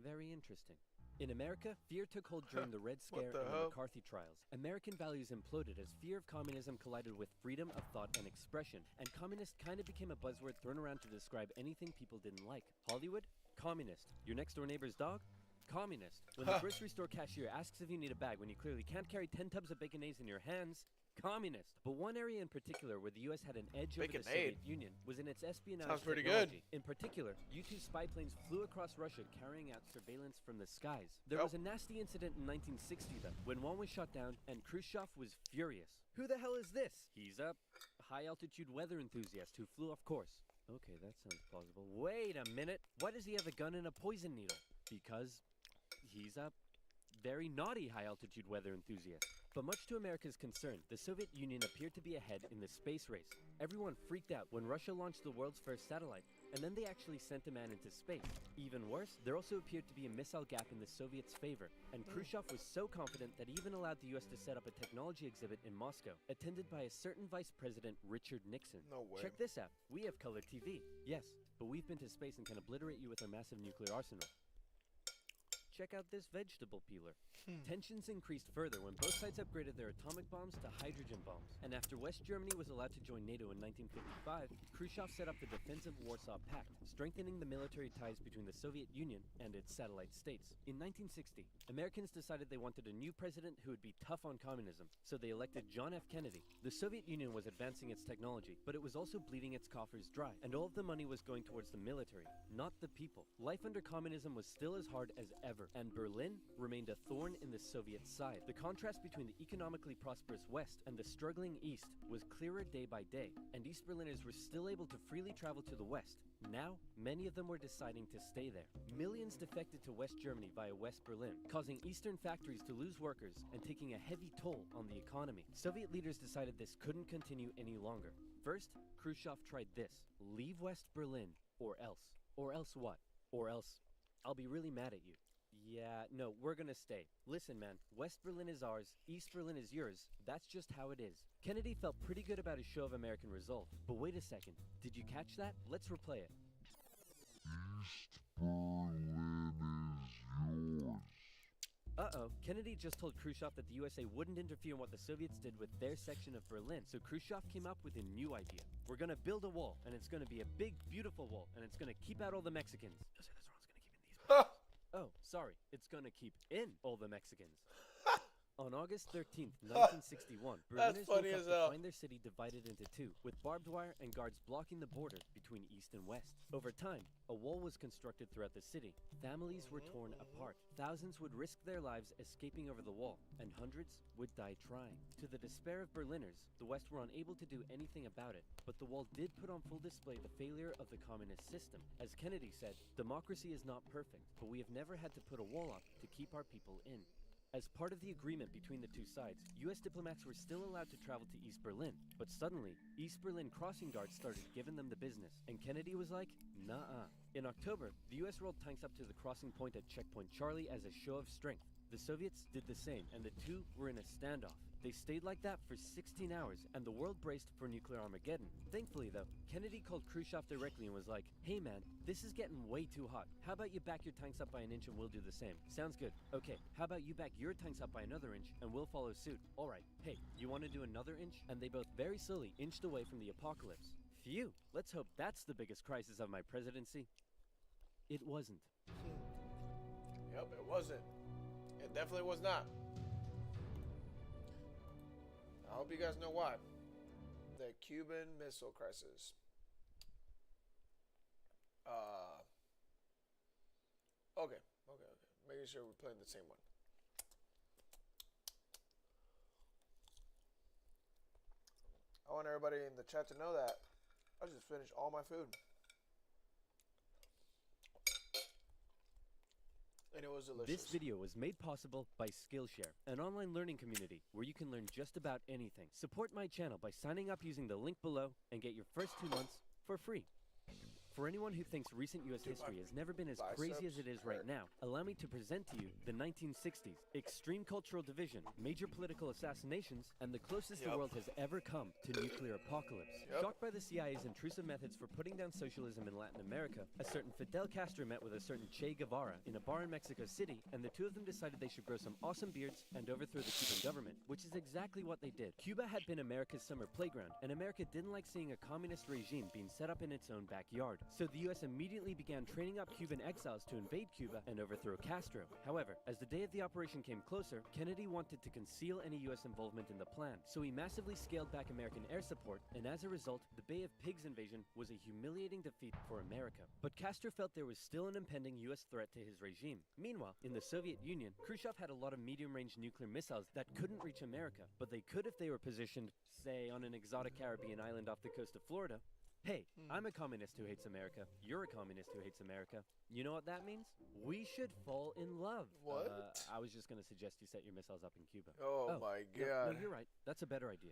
Very interesting. In America, fear took hold during the Red Scare the and the hell? McCarthy trials. American values imploded as fear of communism collided with freedom of thought and expression, and communist kind of became a buzzword thrown around to describe anything people didn't like. Hollywood? Communist. Your next door neighbor's dog? Communist. When the grocery store cashier asks if you need a bag when you clearly can't carry 10 tubs of Baconaise in your hands, communist. But one area in particular where the US had an edge over the Baconaise? Soviet Union was in its espionage Sounds pretty technology. good. In particular, U-2 spy planes flew across Russia carrying out surveillance from the skies. There Yep. was a nasty incident in 1960 though, when one was shot down and Khrushchev was furious. Who the hell is this? He's a high-altitude weather enthusiast who flew off course. Okay, that sounds plausible. Wait a minute. Why does he have a gun and a poison needle? Because he's a very naughty high-altitude weather enthusiast. But much to America's concern, the Soviet Union appeared to be ahead in the space race. Everyone freaked out when Russia launched the world's first satellite, and then they actually sent a man into space. Even worse, there also appeared to be a missile gap in the Soviets' favor, and Khrushchev was so confident that he even allowed the US to set up a technology exhibit in Moscow, attended by a certain Vice President Richard Nixon. No way. Check this out. We have color TV. Yes, but we've been to space and can obliterate you with our massive nuclear arsenal. Check out this vegetable peeler. Tensions increased further when both sides upgraded their atomic bombs to hydrogen bombs. And after West Germany was allowed to join NATO in 1955, Khrushchev set up the Defensive Warsaw Pact, strengthening the military ties between the Soviet Union and its satellite states. In 1960, Americans decided they wanted a new president who would be tough on communism, so they elected John F. Kennedy. The Soviet Union was advancing its technology, but it was also bleeding its coffers dry, and all of the money was going towards the military, not the people. Life under communism was still as hard as ever, and Berlin remained a thorn in the Soviet side. The contrast between the economically prosperous West and the struggling East was clearer day by day, and East Berliners were still able to freely travel to the West. Now, many of them were deciding to stay there. Millions defected to West Germany via West Berlin, causing Eastern factories to lose workers and taking a heavy toll on the economy. Soviet leaders decided this couldn't continue any longer. First, Khrushchev tried this: leave West Berlin, or else. Or else what? Or else, I'll be really mad at you. Yeah, no, we're gonna stay. Listen, man, West Berlin is ours, East Berlin is yours. That's just how it is. Kennedy felt pretty good about his show of American resolve. But wait a second, did you catch that? Let's replay it. Uh-oh, Kennedy just told Khrushchev that the USA wouldn't interfere in what the Soviets did with their section of Berlin. So Khrushchev came up with a new idea. We're gonna build a wall, and it's gonna be a big, beautiful wall, and it's gonna keep out all the Mexicans. Oh, sorry, it's gonna keep in all the Mexicans. On August 13th, 1961, Berliners woke funny up as to hell. find their city divided into two, with barbed wire and guards blocking the border between East and West. Over time, a wall was constructed throughout the city. Families were torn apart. Thousands would risk their lives escaping over the wall, and hundreds would die trying. To the despair of Berliners, the West were unable to do anything about it, but the wall did put on full display the failure of the communist system. As Kennedy said, democracy is not perfect, but we have never had to put a wall up to keep our people in. As part of the agreement between the two sides, US diplomats were still allowed to travel to East Berlin, but suddenly, East Berlin crossing guards started giving them the business, and Kennedy was like, nah-uh. In October, the US rolled tanks up to the crossing point at Checkpoint Charlie as a show of strength. The Soviets did the same, and the two were in a standoff. They stayed like that for 16 hours, and the world braced for nuclear Armageddon. Thankfully, though, Kennedy called Khrushchev directly and was like, "Hey man, this is getting way too hot. How about you back your tanks up by an inch and we'll do the same?" "Sounds good. Okay, how about you back your tanks up by another inch and we'll follow suit?" "Alright, hey, you want to do another inch?" And they both very slowly inched away from the apocalypse. Phew, let's hope that's the biggest crisis of my presidency. It wasn't. Yep, it wasn't. It definitely was not. I hope you guys know why. The Cuban Missile Crisis. Okay. Making sure we're playing the same one. I want everybody in the chat to know that I just finished all my food. And it was delicious. This video was made possible by Skillshare, an online learning community where you can learn just about anything. Support my channel by signing up using the link below and get your first 2 months for free. For anyone who thinks recent US history has never been as crazy as it is right now, allow me to present to you the 1960s. Extreme cultural division, major political assassinations, and the closest the world has ever come to nuclear apocalypse. Shocked by the CIA's intrusive methods for putting down socialism in Latin America, a certain Fidel Castro met with a certain Che Guevara in a bar in Mexico City, and the two of them decided they should grow some awesome beards and overthrow the Cuban government, which is exactly what they did. Cuba had been America's summer playground, and America didn't like seeing a communist regime being set up in its own backyard. So the US immediately began training up Cuban exiles to invade Cuba and overthrow Castro. However, as the day of the operation came closer, Kennedy wanted to conceal any US involvement in the plan, so he massively scaled back American air support, and as a result, the Bay of Pigs invasion was a humiliating defeat for America. But Castro felt there was still an impending US threat to his regime. Meanwhile, in the Soviet Union, Khrushchev had a lot of medium-range nuclear missiles that couldn't reach America, but they could if they were positioned, say, on an exotic Caribbean island off the coast of Florida. Hey, I'm a communist who hates America. You're a communist who hates America. You know what that means? We should fall in love. What? I was just going to suggest you set your missiles up in Cuba. Oh my god. No, you're right. That's a better idea.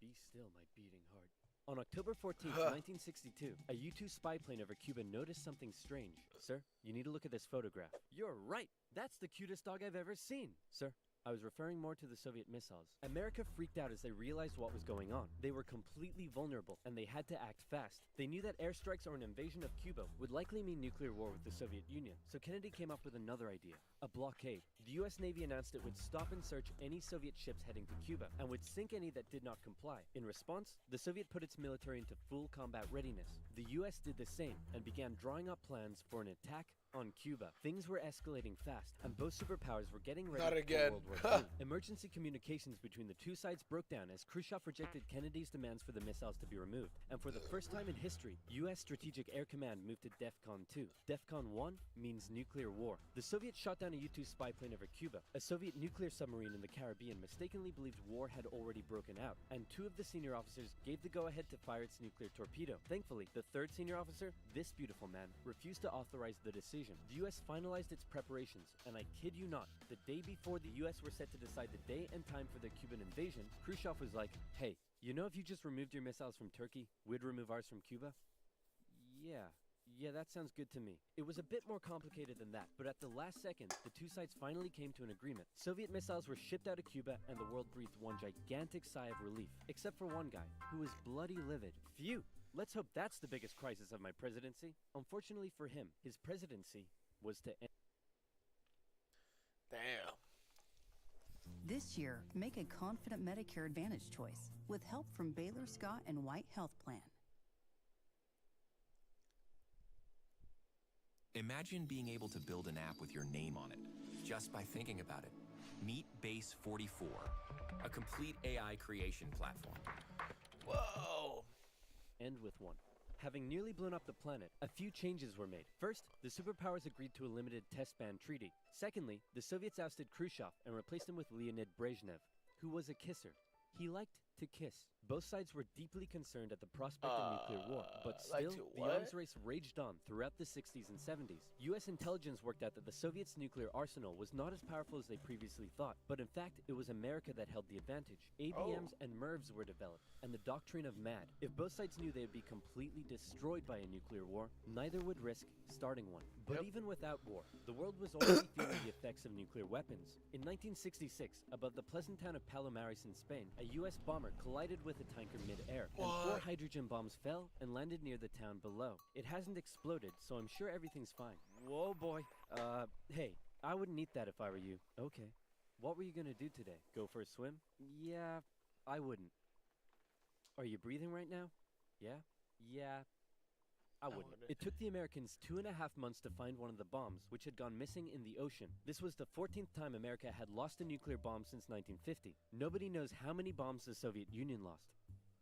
Be still, my beating heart. On October 14th, 1962, a U-2 spy plane over Cuba noticed something strange. Sir, you need to look at this photograph. You're right. That's the cutest dog I've ever seen. Sir, I was referring more to the Soviet missiles. America freaked out as they realized what was going on. They were completely vulnerable, and they had to act fast. They knew that airstrikes or an invasion of Cuba would likely mean nuclear war with the Soviet Union, so Kennedy came up with another idea, a blockade. The US Navy announced it would stop and search any Soviet ships heading to Cuba, and would sink any that did not comply. In response, the Soviet put its military into full combat readiness. The US did the same, and began drawing up plans for an attack on Cuba. Things were escalating fast, and both superpowers were getting ready for World War II. Emergency communications between the two sides broke down as Khrushchev rejected Kennedy's demands for the missiles to be removed. And for the first time in history, US Strategic Air Command moved to DEFCON 2. DEFCON 1 means nuclear war. The Soviets shot down a U-2 spy plane over Cuba. A Soviet nuclear submarine in the Caribbean mistakenly believed war had already broken out, and two of the senior officers gave the go-ahead to fire its nuclear torpedo. Thankfully, the third senior officer, this beautiful man, refused to authorize the decision. The US finalized its preparations, and I kid you not, the day before the US were set to decide the day and time for the Cuban invasion, Khrushchev was like, "Hey, you know if you just removed your missiles from Turkey, we'd remove ours from Cuba?" Yeah, that sounds good to me. It was a bit more complicated than that, but at the last second, the two sides finally came to an agreement. Soviet missiles were shipped out of Cuba, and the world breathed one gigantic sigh of relief, except for one guy, who was bloody livid. Phew! Let's hope that's the biggest crisis of my presidency. Unfortunately for him, his presidency was to end. Damn. This year, make a confident Medicare Advantage choice with help from Baylor Scott and White Health Plan. Imagine being able to build an app with your name on it, just by thinking about it. Meet Base 44, a complete AI creation platform. Whoa! End with one. Having nearly blown up the planet, a few changes were made. First, the superpowers agreed to a limited test ban treaty. Secondly, the Soviets ousted Khrushchev and replaced him with Leonid Brezhnev, who was a kisser. He liked to kiss. Both sides were deeply concerned at the prospect of nuclear war, but like still, to the what? arms race raged on throughout the 60s and 70s. US intelligence worked out that the Soviets' nuclear arsenal was not as powerful as they previously thought, but in fact, it was America that held the advantage. ABMs and MIRVs were developed, and the doctrine of MAD. If both sides knew they would be completely destroyed by a nuclear war, neither would risk starting one. But even without war, the world was already feeling the effects of nuclear weapons. In 1966, above the pleasant town of Palomares in Spain, a US bomber collided with a tanker mid-air, and 4 hydrogen bombs fell and landed near the town below. It hasn't exploded, so I'm sure everything's fine. Whoa, boy. Hey, I wouldn't eat that if I were you. Okay. What were you gonna do today? Go for a swim? Yeah, I wouldn't. Are you breathing right now? Yeah? Yeah. I wouldn't. It took the Americans 2.5 months to find one of the bombs, which had gone missing in the ocean. This was the 14th time America had lost a nuclear bomb since 1950. Nobody knows how many bombs the Soviet Union lost.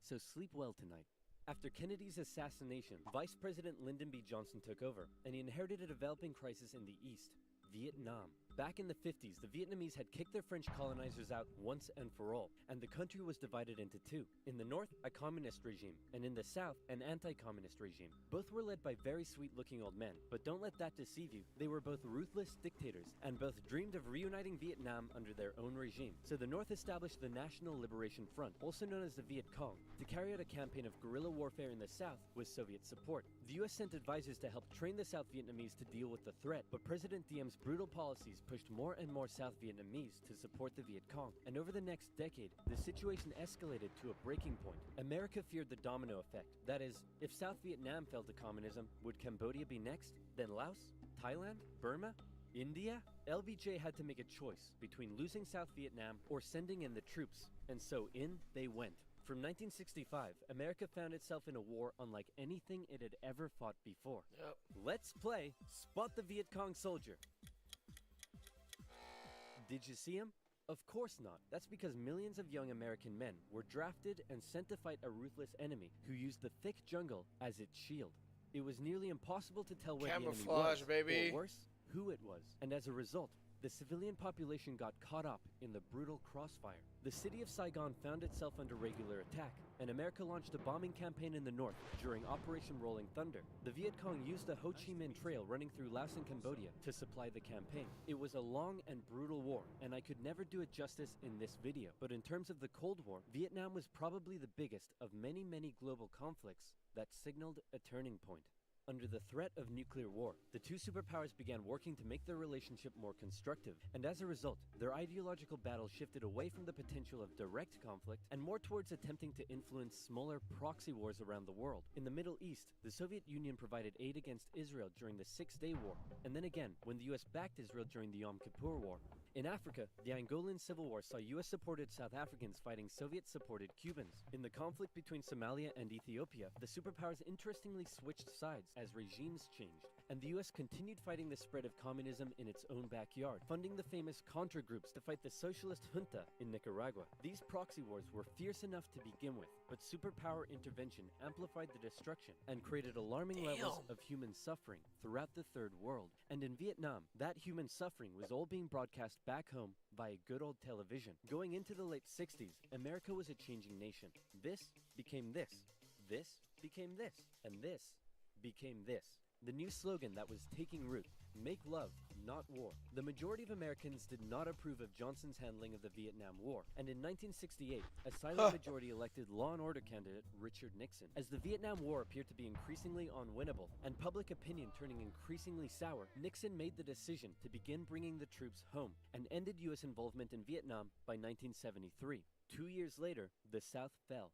So sleep well tonight. After Kennedy's assassination, Vice President Lyndon B. Johnson took over, and he inherited a developing crisis in the East, Vietnam. Back in the 50s, the Vietnamese had kicked their French colonizers out once and for all, and the country was divided into two. In the north, a communist regime, and in the south, an anti-communist regime. Both were led by very sweet-looking old men, but don't let that deceive you. They were both ruthless dictators, and both dreamed of reuniting Vietnam under their own regime. So the north established the National Liberation Front, also known as the Viet Cong, to carry out a campaign of guerrilla warfare in the south with Soviet support. The US sent advisors to help train the South Vietnamese to deal with the threat, but President Diem's brutal policies pushed more and more South Vietnamese to support the Viet Cong. And over the next decade, the situation escalated to a breaking point. America feared the domino effect. That is, if South Vietnam fell to communism, would Cambodia be next? Then Laos? Thailand? Burma? India? LBJ had to make a choice between losing South Vietnam or sending in the troops. And so in they went. From 1965, America found itself in a war unlike anything it had ever fought before. Let's play Spot the Viet Cong Soldier. Did you see him? Of course not. That's because millions of young American men were drafted and sent to fight a ruthless enemy who used the thick jungle as its shield. It was nearly impossible to tell where the enemy was, baby. or worse, who it was. And as a result, the civilian population got caught up in the brutal crossfire. The city of Saigon found itself under regular attack, and America launched a bombing campaign in the north during Operation Rolling Thunder. The Viet Cong used the Ho Chi Minh Trail running through Laos and Cambodia to supply the campaign. It was a long and brutal war, and I could never do it justice in this video. But in terms of the Cold War, Vietnam was probably the biggest of many, many global conflicts that signaled a turning point. Under the threat of nuclear war, the two superpowers began working to make their relationship more constructive, and as a result, their ideological battle shifted away from the potential of direct conflict and more towards attempting to influence smaller proxy wars around the world. In the Middle East, the Soviet Union provided aid against Israel during the Six-Day War, and then again when the US backed Israel during the Yom Kippur War. In Africa, the Angolan Civil War saw US-supported South Africans fighting Soviet-supported Cubans. In the conflict between Somalia and Ethiopia, the superpowers interestingly switched sides as regimes changed, and the US continued fighting the spread of communism in its own backyard, funding the famous Contra groups to fight the socialist junta in Nicaragua. These proxy wars were fierce enough to begin with, but superpower intervention amplified the destruction and created alarming levels of human suffering throughout the Third World. And in Vietnam, that human suffering was all being broadcast back home via good old television. Going into the late 60s, America was a changing nation. This became this. This became this. And this became this. The new slogan that was taking root: make love, not war. The majority of Americans did not approve of Johnson's handling of the Vietnam War, and in 1968, a silent majority elected Law and Order candidate Richard Nixon. As the Vietnam War appeared to be increasingly unwinnable, and public opinion turning increasingly sour, Nixon made the decision to begin bringing the troops home, and ended US involvement in Vietnam by 1973. 2 years later, the South fell.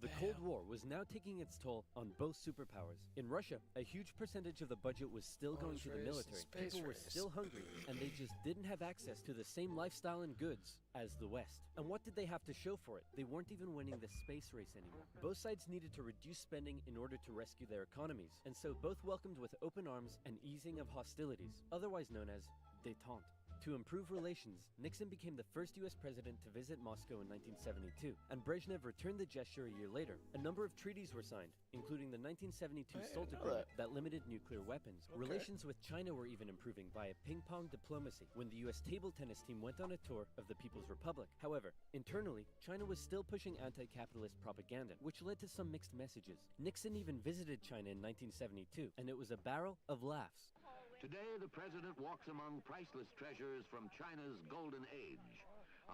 The Cold War was now taking its toll on both superpowers. In Russia, a huge percentage of the budget was still going to the military. People were still hungry, and they just didn't have access to the same lifestyle and goods as the West. And what did they have to show for it? They weren't even winning the space race anymore. Both sides needed to reduce spending in order to rescue their economies, and so both welcomed with open arms an easing of hostilities, otherwise known as détente. To improve relations, Nixon became the first US president to visit Moscow in 1972, and Brezhnev returned the gesture a year later. A number of treaties were signed, including the 1972 SALT Agreement that limited nuclear weapons. Relations with China were even improving via ping-pong diplomacy when the US table tennis team went on a tour of the People's Republic. However, internally, China was still pushing anti-capitalist propaganda, which led to some mixed messages. Nixon even visited China in 1972, and it was a barrel of laughs. Today, the president walks among priceless treasures from China's golden age.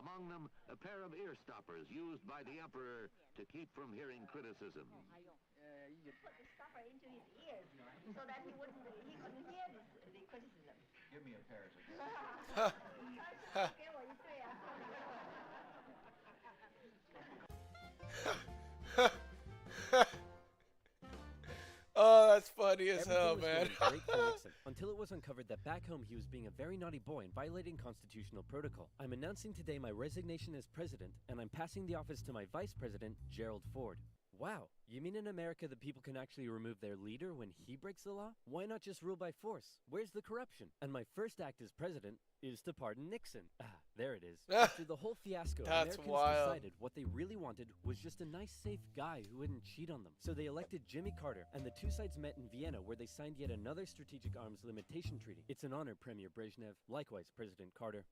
Among them, a pair of ear stoppers used by the emperor to keep from hearing criticism. You put the stopper into his ears so that he couldn't hear the criticism. Give me a pair of these. Oh, that's funny as hell, Everything man. was going great for Nixon, until it was uncovered that back home he was being a very naughty boy and violating constitutional protocol. I'm announcing today my resignation as president, and I'm passing the office to my vice president, Gerald Ford. Wow, you mean in America the people can actually remove their leader when he breaks the law? Why not just rule by force? Where's the corruption? And my first act as president is to pardon Nixon. Ah, there it is. After the whole fiasco, That's Americans wild. decided what they really wanted was just a nice, safe guy who wouldn't cheat on them. So they elected Jimmy Carter, and the two sides met in Vienna where they signed yet another strategic arms limitation treaty. It's an honor, Premier Brezhnev. Likewise, President Carter.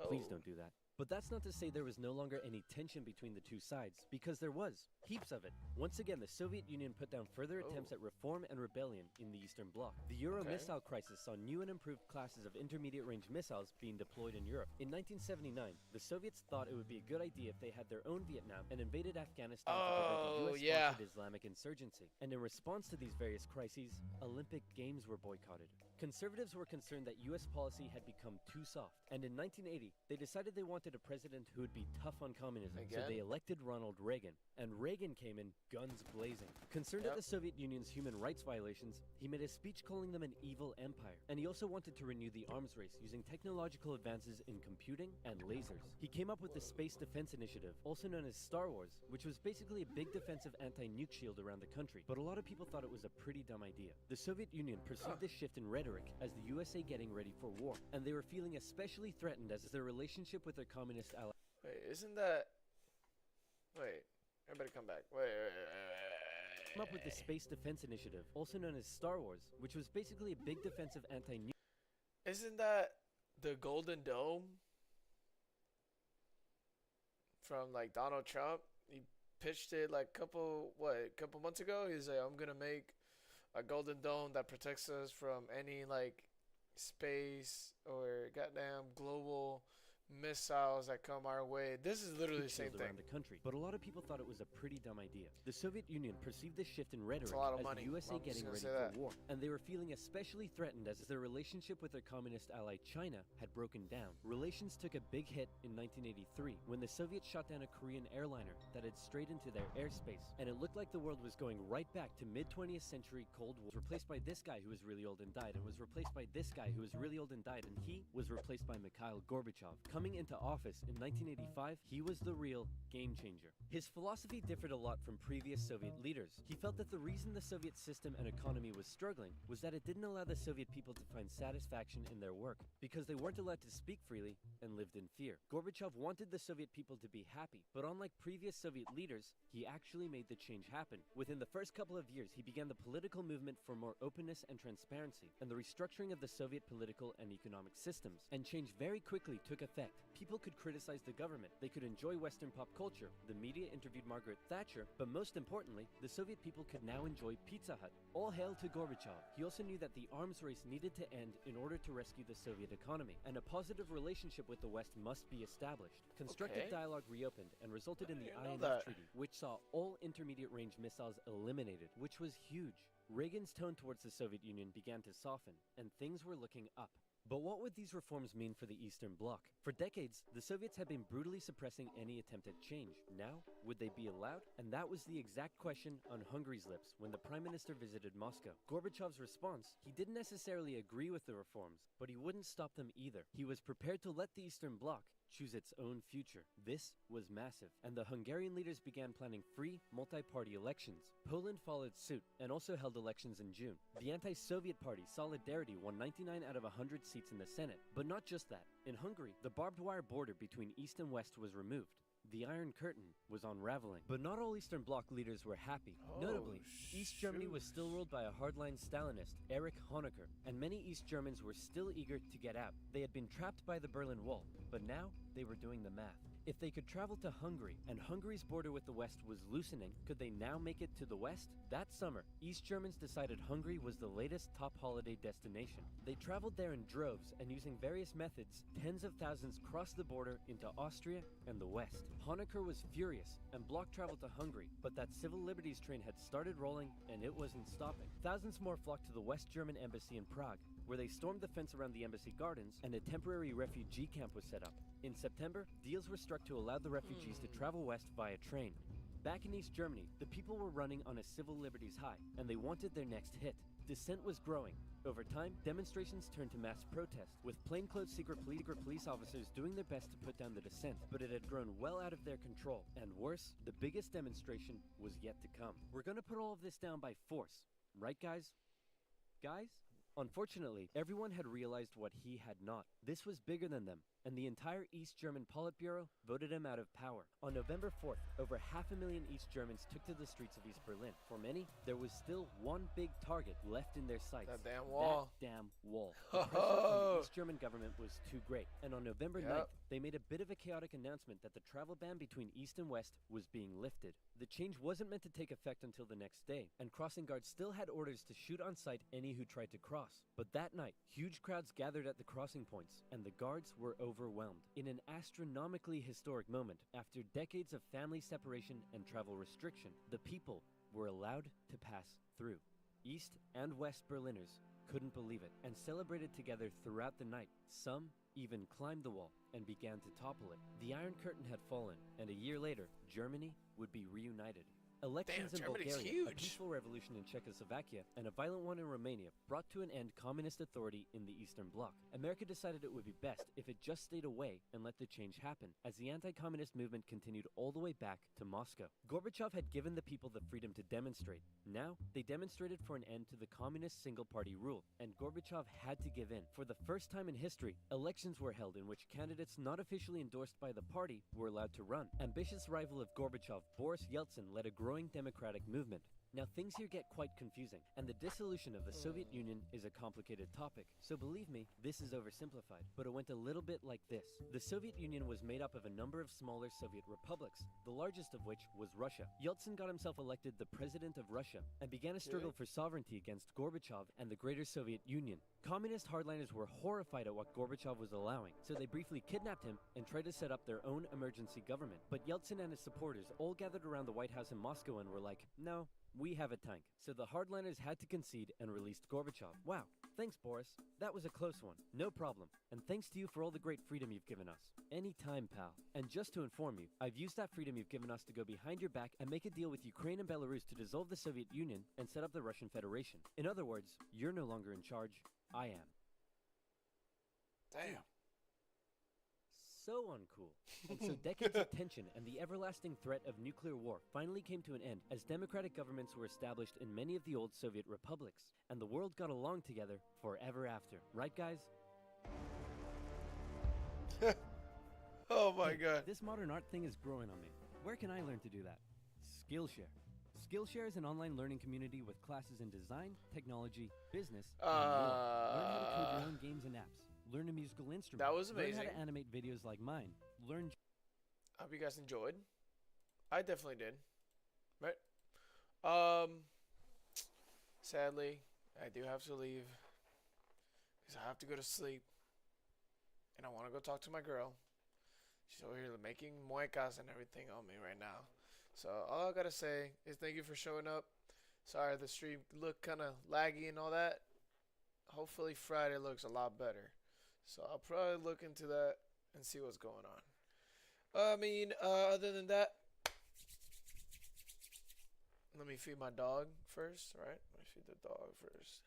Please don't do that. But that's not to say there was no longer any tension between the two sides, because there was. Heaps of it. Once again, the Soviet Union put down further attempts at reform and rebellion in the Eastern Bloc. The Euro missile crisis saw new and improved classes of intermediate-range missiles being deployed in Europe. In 1979, the Soviets thought it would be a good idea if they had their own Vietnam and invaded Afghanistan to prevent the US-sponsored Islamic insurgency. And in response to these various crises, Olympic Games were boycotted. Conservatives were concerned that US policy had become too soft, and in 1980, they decided they wanted a president who would be tough on communism, so they elected Ronald Reagan, and Reagan came in guns blazing. Concerned at the Soviet Union's human rights violations, he made a speech calling them an evil empire, and he also wanted to renew the arms race using technological advances in computing and lasers. He came up with the Space Defense Initiative, also known as Star Wars, which was basically a big defensive anti-nuke shield around the country, but a lot of people thought it was a pretty dumb idea. The Soviet Union perceived this shift in rhetoric as the USA getting ready for war, and they were feeling especially threatened as their relationship with their communist allies. Wait, isn't that... Wait, everybody come back. Wait. Came up with the Space Defense Initiative, also known as Star Wars, which was basically a big defensive anti-nuke. Isn't that the Golden Dome from like Donald Trump? He pitched it like couple months ago. He's like, I'm gonna make a Golden Dome that protects us from any like space or goddamn global missiles that come our way. This is literally the same thing. Around the country, but a lot of people thought it was a pretty dumb idea. The Soviet Union perceived this shift in rhetoric as the USA getting ready for war, and they were feeling especially threatened as their relationship with their communist ally China had broken down. Relations took a big hit in 1983 when the Soviets shot down a Korean airliner that had strayed into their airspace, and it looked like the world was going right back to mid-20th century Cold War. Replaced by this guy who was really old and died, and was replaced by this guy who was really old and died, and he was replaced by Mikhail Gorbachev. Coming into office in 1985, he was the real game changer. His philosophy differed a lot from previous Soviet leaders. He felt that the reason the Soviet system and economy was struggling was that it didn't allow the Soviet people to find satisfaction in their work, because they weren't allowed to speak freely and lived in fear. Gorbachev wanted the Soviet people to be happy, but unlike previous Soviet leaders, he actually made the change happen. Within the first couple of years, he began the political movement for more openness and transparency, and the restructuring of the Soviet political and economic systems. And change very quickly took effect. People could criticize the government, they could enjoy Western pop culture, the media interviewed Margaret Thatcher, but most importantly, the Soviet people could now enjoy Pizza Hut. All hail to Gorbachev. He also knew that the arms race needed to end in order to rescue the Soviet economy, and a positive relationship with the West must be established. Constructive dialogue reopened and resulted in the INF Treaty, which saw all intermediate-range missiles eliminated, which was huge. Reagan's tone towards the Soviet Union began to soften, and things were looking up. But what would these reforms mean for the Eastern Bloc? For decades, the Soviets had been brutally suppressing any attempt at change. Now, would they be allowed? And that was the exact question on Hungary's lips when the Prime Minister visited Moscow. Gorbachev's response, he didn't necessarily agree with the reforms, but he wouldn't stop them either. He was prepared to let the Eastern Bloc choose its own future. This was massive, and the Hungarian leaders began planning free, multi-party elections. Poland followed suit and also held elections in June. The anti-Soviet party Solidarity won 99 out of 100 seats in the Senate. But not just that. In Hungary, the barbed wire border between East and West was removed. The Iron Curtain was unraveling. But not all Eastern Bloc leaders were happy. Notably, East Germany was still ruled by a hardline Stalinist, Erich Honecker, and many East Germans were still eager to get out. They had been trapped by the Berlin Wall, but now they were doing the math. If they could travel to Hungary, and Hungary's border with the West was loosening, could they now make it to the West? That summer, East Germans decided Hungary was the latest top holiday destination. They traveled there in droves, and using various methods, tens of thousands crossed the border into Austria and the West. Honecker was furious, and Bloc traveled to Hungary, but that civil liberties train had started rolling, and it wasn't stopping. Thousands more flocked to the West German embassy in Prague, where they stormed the fence around the embassy gardens, and a temporary refugee camp was set up. In September, deals were struck to allow the refugees to travel west via train. Back in East Germany, the people were running on a civil liberties high, and they wanted their next hit. Dissent was growing. Over time, demonstrations turned to mass protest, with plainclothes secret police officers doing their best to put down the dissent, but it had grown well out of their control. And worse, the biggest demonstration was yet to come. We're gonna put all of this down by force, right guys? Guys? Unfortunately, everyone had realized what he had not. This was bigger than them, and the entire East German Politburo voted him out of power. On November 4th, over 500,000 East Germans took to the streets of East Berlin. For many, there was still one big target left in their sights. That damn wall. That damn wall. The pressure from the East German government was too great, and on November 9th, they made a bit of a chaotic announcement that the travel ban between East and West was being lifted. The change wasn't meant to take effect until the next day, and crossing guards still had orders to shoot on sight any who tried to cross. But that night, huge crowds gathered at the crossing points, and the guards were overwhelmed. In an astronomically historic moment, after decades of family separation and travel restriction, the people were allowed to pass through. East and West Berliners couldn't believe it, and celebrated together throughout the night. Some even climbed the wall and began to topple it. The Iron Curtain had fallen, and a year later, Germany would be reunited. Elections in Bulgaria, a peaceful revolution in Czechoslovakia, and a violent one in Romania brought to an end communist authority in the Eastern Bloc. America decided it would be best if it just stayed away and let the change happen, as the anti-communist movement continued all the way back to Moscow. Gorbachev had given the people the freedom to demonstrate. Now, they demonstrated for an end to the communist single-party rule, and Gorbachev had to give in. For the first time in history, elections were held in which candidates not officially endorsed by the party were allowed to run. Ambitious rival of Gorbachev, Boris Yeltsin, led a growing democratic movement. Now things here get quite confusing, and the dissolution of the Soviet Union is a complicated topic, so believe me, this is oversimplified, but it went a little bit like this. The Soviet Union was made up of a number of smaller Soviet republics, the largest of which was Russia. Yeltsin got himself elected the president of Russia, and began a struggle for sovereignty against Gorbachev and the greater Soviet Union. Communist hardliners were horrified at what Gorbachev was allowing, so they briefly kidnapped him and tried to set up their own emergency government. But Yeltsin and his supporters all gathered around the White House in Moscow and were like, no, we have a tank. So the hardliners had to concede and released Gorbachev. Wow, thanks Boris. That was a close one. No problem. And thanks to you for all the great freedom you've given us. Anytime, pal. And just to inform you, I've used that freedom you've given us to go behind your back and make a deal with Ukraine and Belarus to dissolve the Soviet Union and set up the Russian Federation. In other words, you're no longer in charge. I am. Damn. So uncool. And so decades of tension and the everlasting threat of nuclear war finally came to an end as democratic governments were established in many of the old Soviet republics, and the world got along together forever after. Right, guys? Oh my god. This modern art thing is growing on me. Where can I learn to do that? Skillshare. Skillshare is an online learning community with classes in design, technology, business, and more. Learn how to code your own games and apps. Learn a musical instrument. That was amazing. Learn how to animate videos like mine. Learn. I hope you guys enjoyed. I definitely did. Right? Sadly, I do have to leave because I have to go to sleep, and I want to go talk to my girl. She's over here making muecas and everything on me right now. So all I gotta say is thank you for showing up. Sorry the stream looked kind of laggy and all that. Hopefully Friday looks a lot better. So I'll probably look into that and see what's going on. I mean, other than that, let me feed my dog first, right? Let me feed the dog first.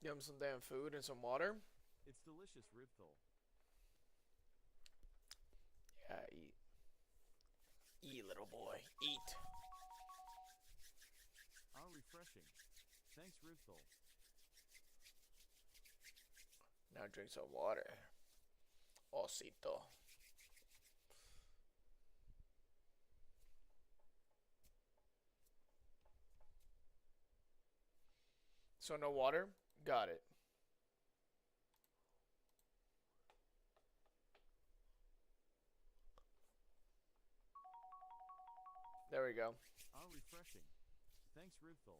Give him some damn food and some water. It's delicious, Ribthol. Yeah, eat. Eat, little boy. Eat. Ah, refreshing. Thanks, Ribthol. Now drink some water. Osito. So no water? Got it. There we go. Ah, refreshing. Thanks, Ribthol.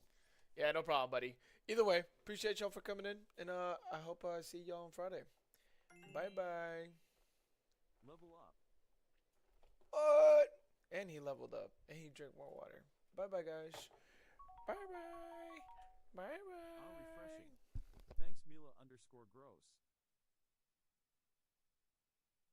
Yeah, no problem, buddy. Either way, appreciate y'all for coming in, and I hope I see y'all on Friday. Bye-bye. Level up. What? And he leveled up, and he drank more water. Bye-bye, guys. Bye-bye. Bye-bye. Ah, refreshing. Thanks, Mila_gross.